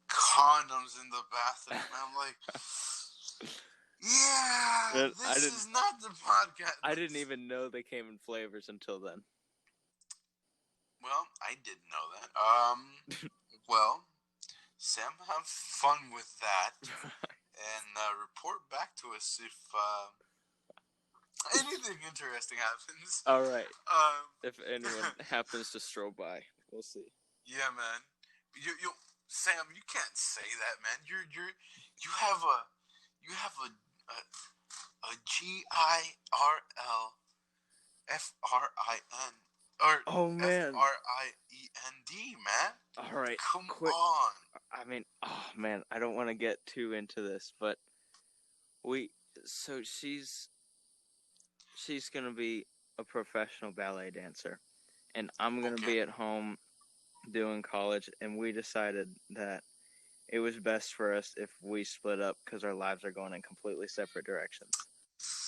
condoms in the bathroom. And I'm like, yeah, this is not the podcast. I didn't even know they came in flavors until then. Well, I didn't know that. Well, Sam, have fun with that, and report back to us if anything interesting happens. All right. If anyone happens to stroll by, we'll see. Yeah, man. You Sam, you can't say that, man. You have a GIRLFRIN. Or man. FRIEND, man. All right. Come on. I mean, oh man, I don't want to get too into this, but she's gonna be a professional ballet dancer, and I'm gonna be at home doing college, and we decided that it was best for us if we split up because our lives are going in completely separate directions.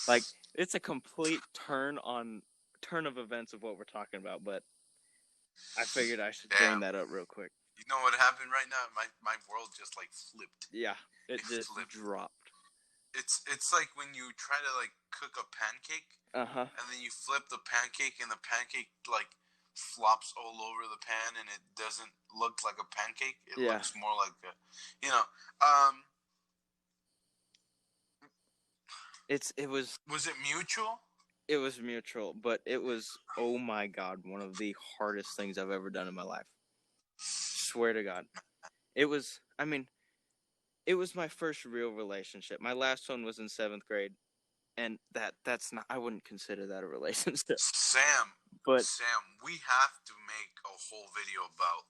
Like, it's a complete turn of events of what we're talking about, but I figured I should bring that up real quick. You know what happened right now? My world just like flipped. Yeah, it just dropped. It's like when you try to like cook a pancake, and then you flip the pancake, and the pancake like flops all over the pan, and it doesn't look like a pancake. It looks more like a, Was it mutual? It was mutual, but it was, oh my God, one of the hardest things I've ever done in my life. Swear to God. It was my first real relationship. My last one was in 7th grade, and that's not, I wouldn't consider that a relationship. Sam, we have to make a whole video about,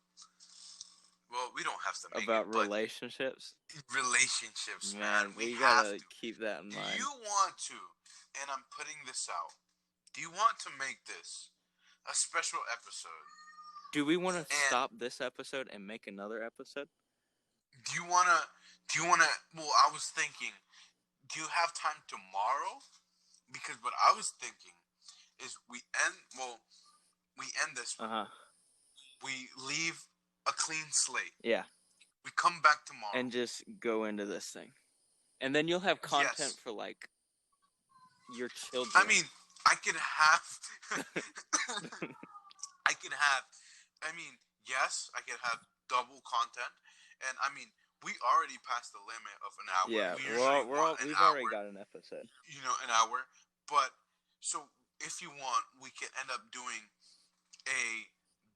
well, we don't have to make about relationships. Relationships, man. We gotta keep that in mind. Do you want to, and I'm putting this out, do you want to make this a special episode? Do we want to stop this episode and make another episode? Do you want to, well, I was thinking, do you have time tomorrow? Because what I was thinking is we end this one. We leave a clean slate. Yeah. We come back tomorrow. And just go into this thing. And then you'll have content for, like, your children. I mean, I could have... I could have double content. And, I mean, we already passed the limit of an hour. Yeah, we've already got an episode. An hour. But, so, if you want, we could end up doing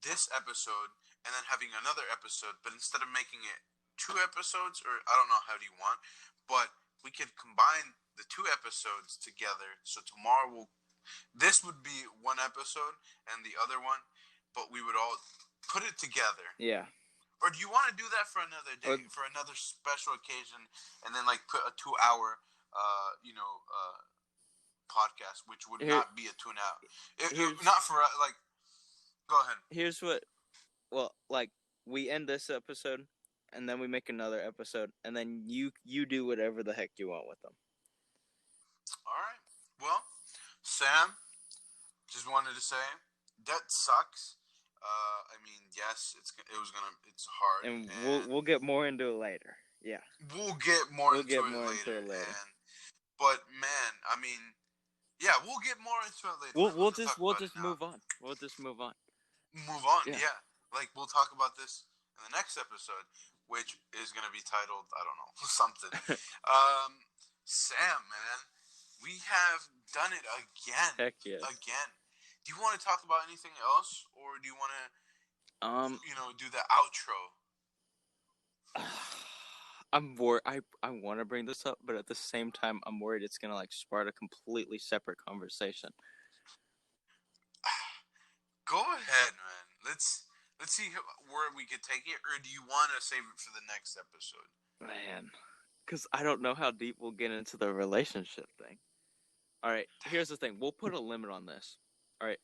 this episode and then having another episode, but instead of making it 2 episodes, or I don't know how do you want, but we could combine the 2 episodes together. So tomorrow this would be 1 episode and the other one, but we would all put it together. Yeah. Or do you want to do that for another day, for another special occasion, and then like put a 2-hour, podcast, which would not be a 2-hour. Not for like. Go ahead. Here's what. Well, like, we end this episode, and then we make another episode, and then you do whatever the heck you want with them. All right. Well, Sam, just wanted to say that sucks. I mean, yes, it's hard, and we'll get more into it later. Yeah, we'll get more into it later. But man, I mean, Yeah, we'll get more into it later. We'll just talk we'll about just it now. move on. We'll just move on. Move on. Yeah. Yeah. Like we'll talk about this in the next episode, which is gonna be titled I don't know something. Sam, man, we have done it again. Heck yes. Again. Do you want to talk about anything else, or do you want to, do the outro? I'm worried. I want to bring this up, but at the same time, I'm worried it's gonna like spark a completely separate conversation. Go ahead, man. Let's see where we could take it, or do you want to save it for the next episode? Man, because I don't know how deep we'll get into the relationship thing. All right, here's the thing. We'll put a limit on this. All right.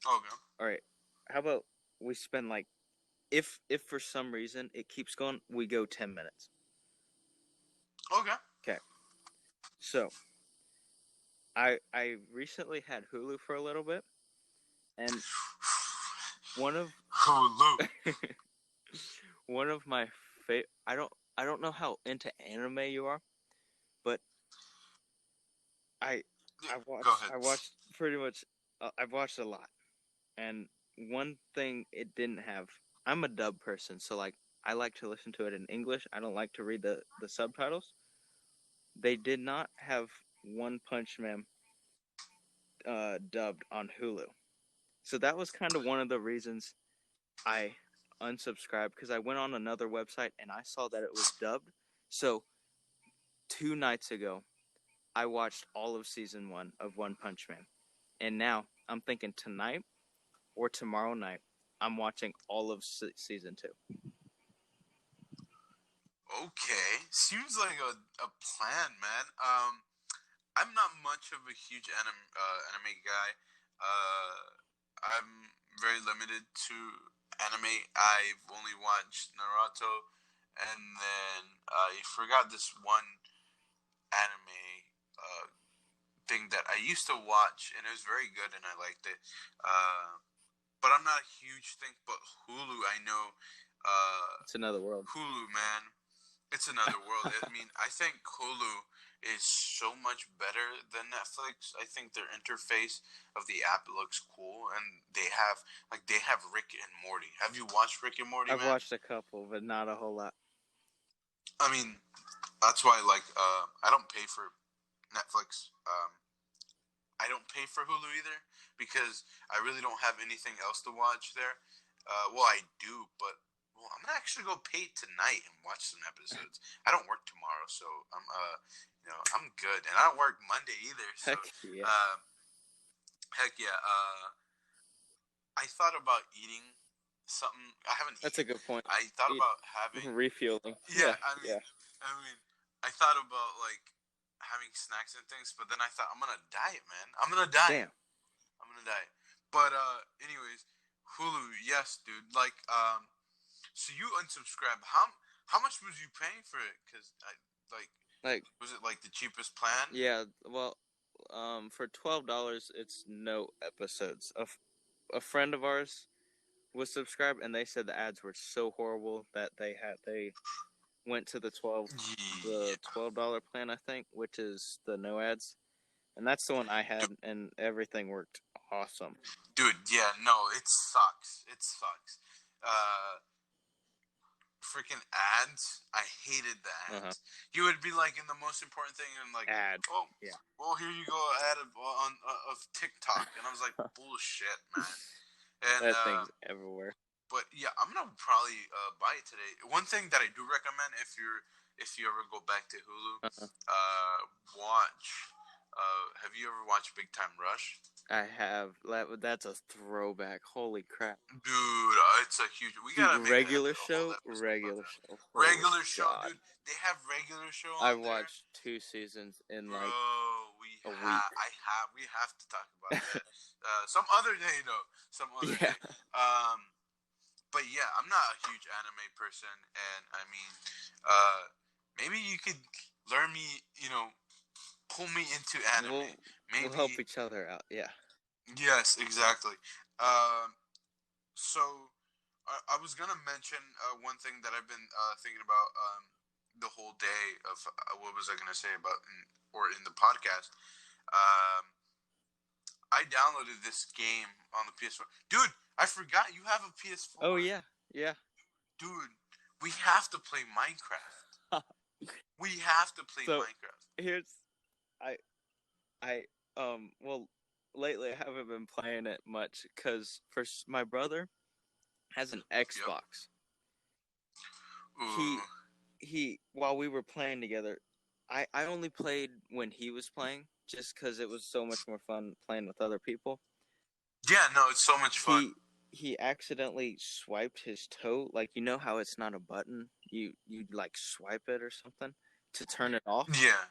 Okay. All right. How about we spend like, if for some reason it keeps going, we go 10 minutes. Okay. Okay. So, I recently had Hulu for a little bit, and one of Hulu. one of my I don't know how into anime you are, but I watched pretty much I've watched a lot, and one thing it didn't have. I'm a dub person, so like I like to listen to it in English. I don't like to read the subtitles. They did not have One Punch Man dubbed on Hulu, so that was kind of one of the reasons I unsubscribed, because I went on another website and I saw that it was dubbed. So 2 nights ago, I watched all of season 1 of One Punch Man, and now I'm thinking tonight or tomorrow night I'm watching all of season 2. Okay, seems like a plan, man. I'm not much of a huge anime guy. I'm very limited to anime. I've only watched Naruto, and then I forgot this one anime thing that I used to watch, and it was very good, and I liked it. But I'm not a huge thing. But Hulu, I know. It's another world. Hulu, man. It's another world. I mean, I think Hulu is so much better than Netflix. I think their interface of the app looks cool, and they have Rick and Morty. Have you watched Rick and Morty? I've watched a couple, but not a whole lot. I mean, that's why I don't pay for Netflix. I don't pay for Hulu either because I really don't have anything else to watch there. Well, I do, but. Well, I'm gonna actually go pay tonight and watch some episodes. I don't work tomorrow, so I'm good, and I don't work Monday either. So, heck yeah. I thought about eating something. I haven't. That's a good point. I thought about having refueling. Yeah, I mean, I thought about like having snacks and things, but then I thought I'm gonna diet, man. I'm gonna die. Damn. I'm gonna die. But anyways, Hulu, yes, dude. Like So you unsubscribed. How much was you paying for it? Because was it like the cheapest plan? Yeah. Well, for $12, it's no episodes. A friend of ours was subscribed, and they said the ads were so horrible that they went to the $12 plan, I think, which is the no ads, and that's the one I had, and everything worked awesome. Dude, yeah, no, it sucks. It sucks. Freaking ads. I hated the ads. You would be like in the most important thing and like ads. Oh, yeah. Well, here you go, ad of TikTok, and I was like, bullshit, man. And that thing's everywhere. But yeah, I'm gonna probably buy it today. One thing that I do recommend if you ever go back to Hulu, watch. Have you ever watched Big Time Rush? I have. That's a throwback. Holy crap, dude! It's a huge. We gotta make regular show. Regular show. Regular show, dude. They have regular show. I watched 2 seasons in like a week. We have to talk about that. Some other day, though. Some other day. But yeah, I'm not a huge anime person, and I mean, maybe you could learn me. Pull me into anime. We'll help each other out. Yeah. Yes, exactly. So I was gonna mention one thing that I've been thinking about the whole day of what was I gonna say about in the podcast. I downloaded this game on the PS4. Dude, I forgot you have a PS4. Oh yeah. Dude, we have to play Minecraft. We have to play So- Minecraft. Here's, well, lately I haven't been playing it much because my brother has an Xbox. Ooh. He while we were playing together, I only played when he was playing just because it was so much more fun playing with other people. Yeah, no, it's so much fun. He accidentally swiped his toe. Like, you know how it's not a button? You like swipe it or something to turn it off? Yeah.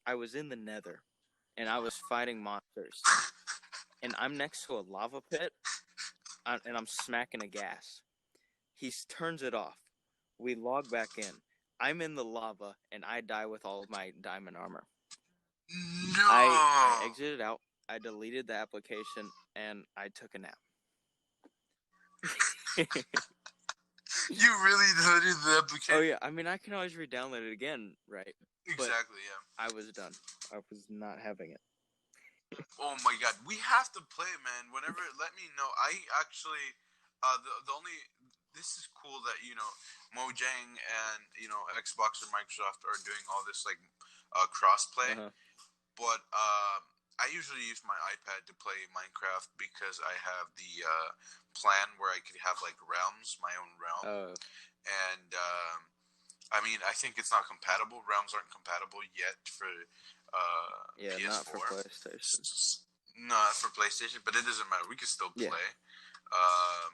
I was in the nether and I was fighting monsters. And I'm next to a lava pit and I'm smacking a gas. He turns it off. We log back in. I'm in the lava and I die with all of my diamond armor. No. I exited out. I deleted the application and I took a nap. You really deleted the application? Oh yeah, I mean I can always re-download it again, right? Exactly, yeah. I was done. I was not having it. Oh my god, we have to play, man. Whenever, let me know. I actually, the only, this is cool that, you know, Mojang and, you know, Xbox or Microsoft are doing all this, like, cross-play. Uh-huh. But, I usually use my iPad to play Minecraft because I have the, plan where I could have, like, realms, my own realm. Oh. And, I mean, I think it's not compatible. Realms aren't compatible yet for, yeah, PS4. not for PlayStation. Not for PlayStation, but it doesn't matter. We can still play. Yeah.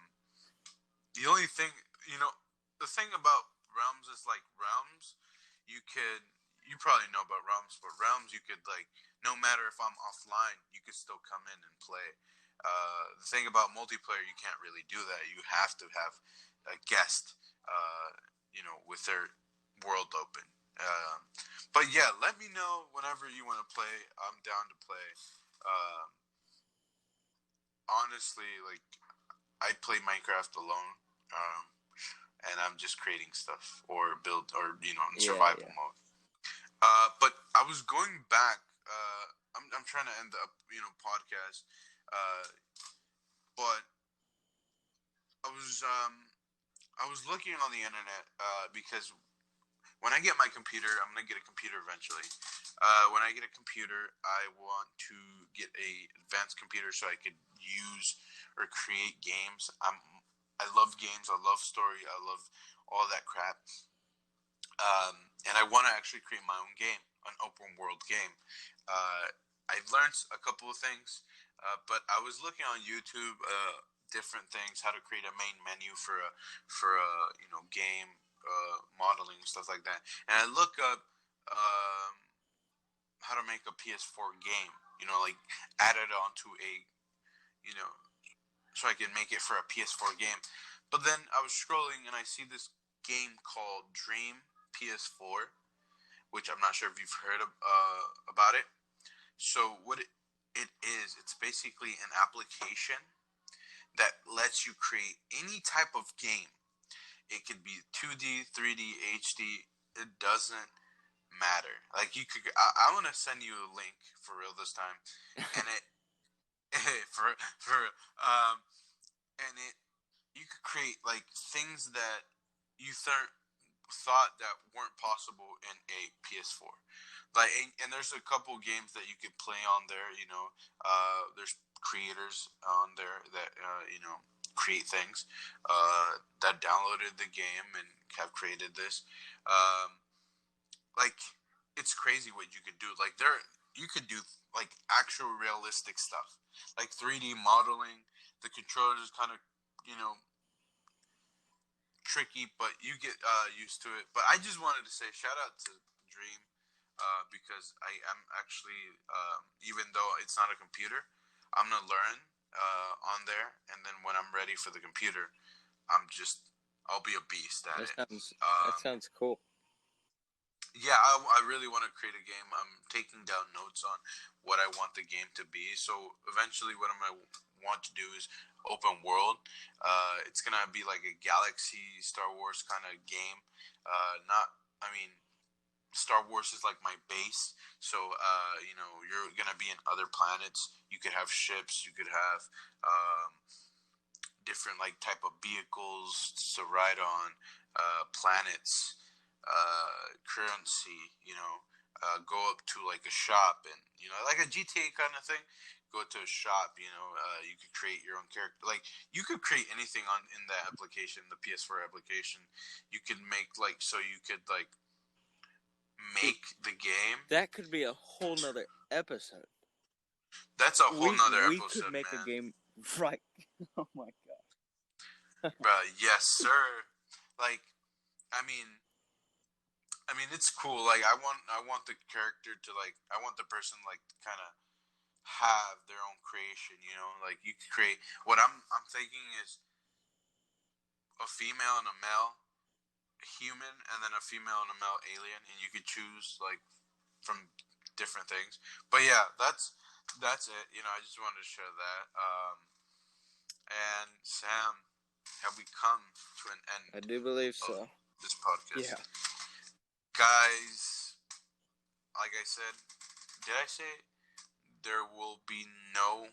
The only thing, you know, the thing about Realms is, like, Realms, you probably know about Realms, but Realms, you could, like, no matter if I'm offline, you could still come in and play. The thing about multiplayer, you can't really do that. You have to have a guest, you know, with their world open. But yeah, let me know whenever you want to play. I'm down to play. Honestly, like, I play Minecraft alone, and I'm just creating stuff or build or, you know, in survival mode. But I was going back. I'm trying to end the, you know, podcast. But I was looking on the internet because when I get my computer, I'm gonna get a computer eventually. When I get a computer, I want to get a advanced computer so I could use or create games. I love games. I love story. I love all that crap. And I want to actually create my own game, an open world game. I've learned a couple of things, but I was looking on YouTube, different things, how to create a main menu for a you know, game, modeling and stuff like that. And I look up how to make a PS4 game, you know, like add it onto a, you know, so I can make it for a PS4 game. But then I was scrolling and I see this game called Dream PS4, which I'm not sure if you've heard of, about it. So what it is, it's basically an application that lets you create any type of game. It could be 2D, 3D, HD. It doesn't matter. Like, you could, I want to send you a link for real this time, and it and it, you could create like things that you thought that weren't possible in a PS4. Like, and there's a couple games that you could play on there. You know, there's creators on there that you know, create things that downloaded the game and have created this. Like, it's crazy what you could do. Like, you could do like actual realistic stuff, like 3D modeling. The controllers is kind of, you know, tricky, but you get used to it. But I just wanted to say shout out to Dream, because I am actually, even though it's not a computer, I'm gonna learn on there, and then when I'm ready for the computer, I'll be a beast at it. That sounds cool. Yeah, I really want to create a game. I'm taking down notes on what I want the game to be. So eventually what I'm going to want to do is open world. It's going to be like a Galaxy Star Wars kind of game. Star Wars is like my base. So, you're gonna be in other planets. You could have ships. You could have different like type of vehicles to ride on, planets, currency. Go up to like a shop and like a GTA kind of thing. Go to a shop. You could create your own character. Like you could create anything in that application, the PS4 application. You could make so you could like make the game. That could be a whole nother episode. That's a whole nother we episode, could make man. a game right. Oh my god. Bro, yes, sir. Like, I mean, it's cool. Like, I want the character to I want the person to kind of have their own creation. Like you could create. What I'm thinking is a female and a male human, and then a female and a male alien, and you could choose from different things. But yeah, that's it. I just wanted to share that. And Sam, have we come to an end? I do believe so. This podcast. Yeah. Guys, like I said, did I say there will be no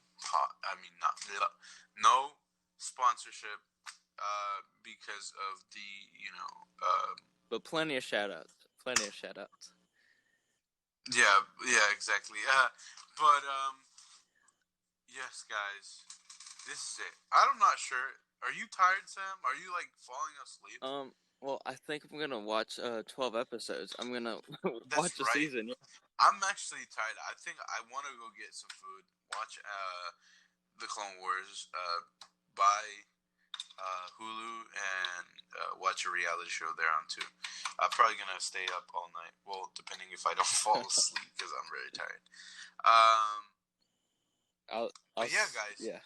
sponsorship because of the but plenty of shout outs. Yeah, exactly. But yes, guys, this is it. I'm not sure. Are you tired, Sam? Are you falling asleep? Well, I think I'm gonna watch 12 episodes. I'm gonna watch the right. season. Yeah. I'm actually tired. I think I want to go get some food. Watch the Clone Wars. Buy Hulu and watch a reality show there on too. I'm probably gonna stay up all night. Well, depending if I don't fall asleep because I'm very tired. Yeah, guys. Yeah.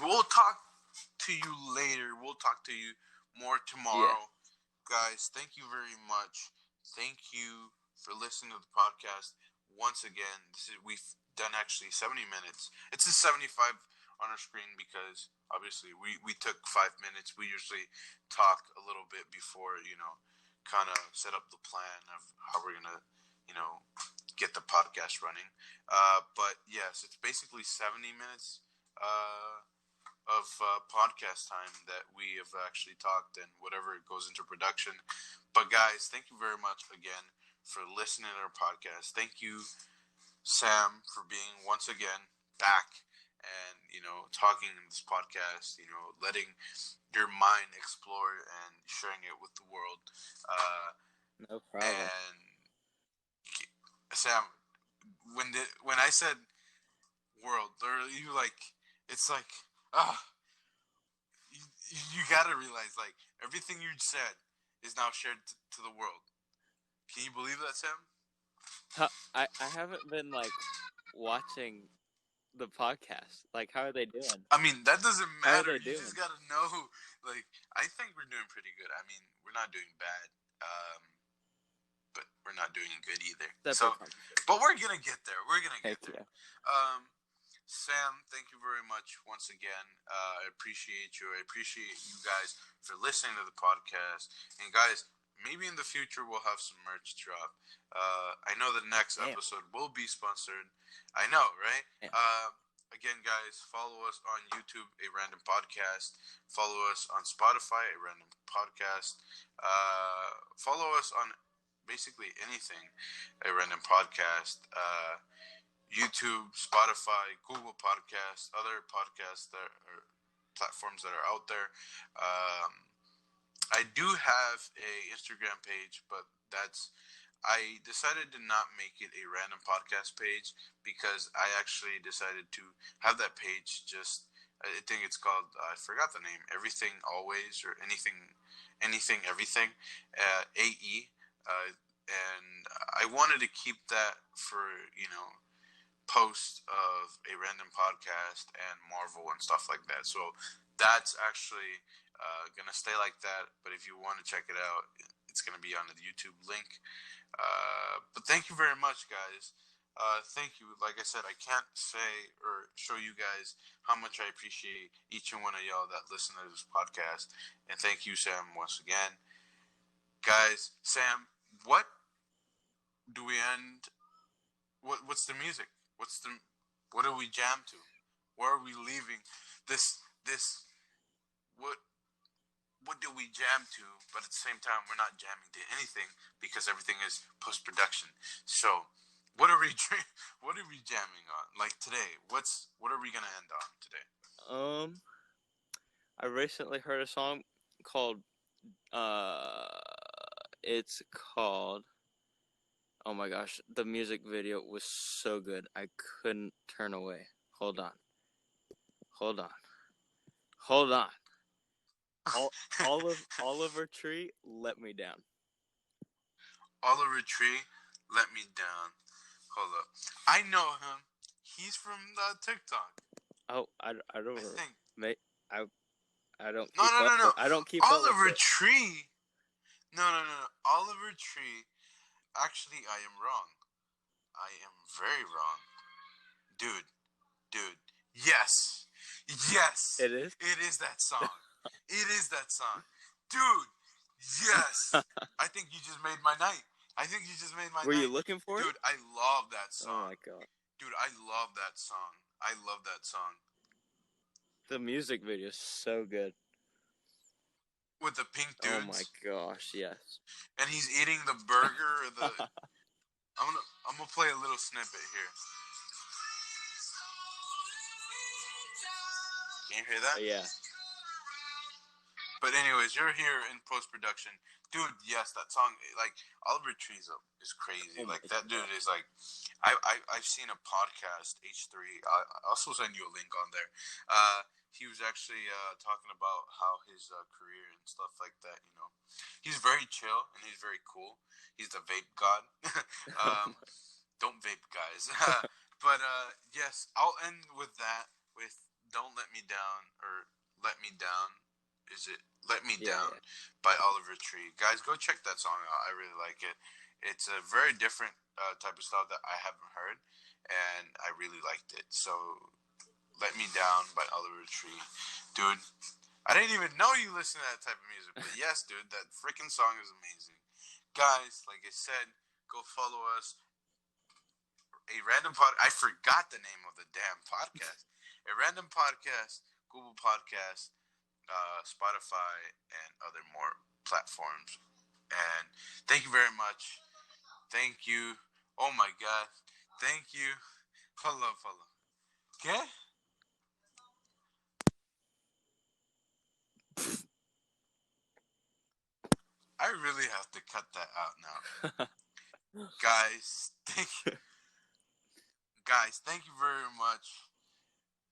We'll talk to you later. We'll talk to you more tomorrow. Yeah. Guys, thank you very much. Thank you for listening to the podcast once again. We've done actually 70 minutes. It's a 75 on our screen because obviously we took 5 minutes. We usually talk a little bit before, kind of set up the plan of how we're going to, get the podcast running. But yes, it's basically 70 minutes of podcast time that we have actually talked and whatever goes into production. But guys, thank you very much again for listening to our podcast. Thank you, Sam, for being once again back and talking in this podcast, letting your mind explore and sharing it with the world. No problem. And Sam, when I said world, you it's you gotta realize everything you said is now shared to the world. Can you believe that, Sam? I haven't been watching the podcast. How are they doing? I mean, that doesn't matter. You doing? just gotta know. I think we're doing pretty good. I mean, we're not doing bad, but we're not doing good either. But we're gonna get there. We're gonna get there. Yeah. Sam, thank you very much once again. I appreciate you. I appreciate you guys for listening to the podcast. And guys, maybe in the future we'll have some merch drop. I know the next episode will be sponsored. I know, right? Yeah. Again, guys, follow us on YouTube, A Random Podcast. Follow us on Spotify, A Random Podcast. Follow us on basically anything, A Random Podcast. YouTube, Spotify, Google Podcasts, other podcasts that are platforms that are out there. I do have a Instagram page, but I decided to not make it a random podcast page because I actually decided to have that page I think it's called, I forgot the name, Everything Always or Anything Everything, AE. And I wanted to keep that for, post of a random podcast and Marvel and stuff like that. So that's actually gonna stay like that. But if you want to check it out, it's gonna be on the YouTube link. But thank you very much, guys. Thank you. Like I said, I can't say or show you guys how much I appreciate each and one of y'all that listen to this podcast. And thank you, Sam, once again. Guys, Sam, what do we end? What's the music? What do we jam to? Where are we leaving this? What do we jam to? But at the same time, we're not jamming to anything because everything is post production. So, what are we jamming on? Like today, what are we gonna end on today? I recently heard a song called it's called, oh my gosh, the music video was so good I couldn't turn away. Hold on. Oliver Tree, Let Me Down. Oliver Tree, Let Me Down. Hold up, I know him. He's from TikTok. Oh, I don't. I think. I don't. No. I don't keep Oliver up with Tree. No. Oliver Tree. Actually, I am wrong. I am very wrong. Dude. Yes. It is? It is that song. Dude, yes. I think you just made my night. Were you looking for it? Dude, I love that song. Oh my god. Dude, I love that song. The music video is so good. With the pink dudes. Oh my gosh, yes. And he's eating the burger. I'm gonna play a little snippet here. Can you hear that? Yeah. But anyways, you're here in post-production. Dude, yes, that song, like, Oliver Tree is crazy. Oh like, my that dude is like, I've seen a podcast, H3, I'll also send you a link on there. He was actually talking about how his career and stuff like that, you know. He's very chill, and he's very cool. He's the vape god. Don't vape, guys. But, yes, I'll end with that, with Don't Let Me Down, or Let Me Down. Is it Let Me Down by Oliver Tree. Guys, go check that song out. I really like it. It's a very different type of style that I haven't heard, and I really liked it. So, Let Me Down by Oliver Tree. Dude, I didn't even know you listen to that type of music, but yes, dude, that freaking song is amazing. Guys, like I said, go follow us. I forgot the name of the damn podcast. A Random Podcast, Google Podcast, Spotify, and other more platforms. And thank you very much. Thank you. Oh my god. Thank you. Hold up. Okay? I really have to cut that out now. Guys, thank you. Guys, thank you very much.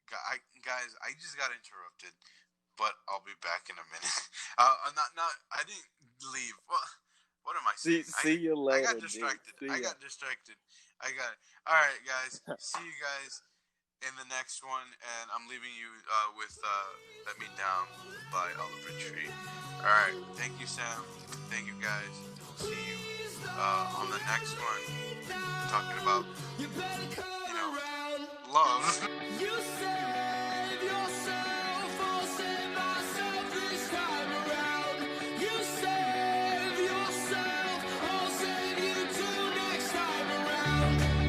Guys, I just got interrupted. But I'll be back in a minute. I didn't leave. What am I saying? See you later. I got distracted. I got it. All right, guys. See you guys in the next one. And I'm leaving you with Let Me Down by Oliver Tree. All right. Thank you, Sam. Thank you, guys. We'll see you on the next one. Talking about, love. You save yourself, I'll save myself this time around. You save yourself, I'll save you too next time around.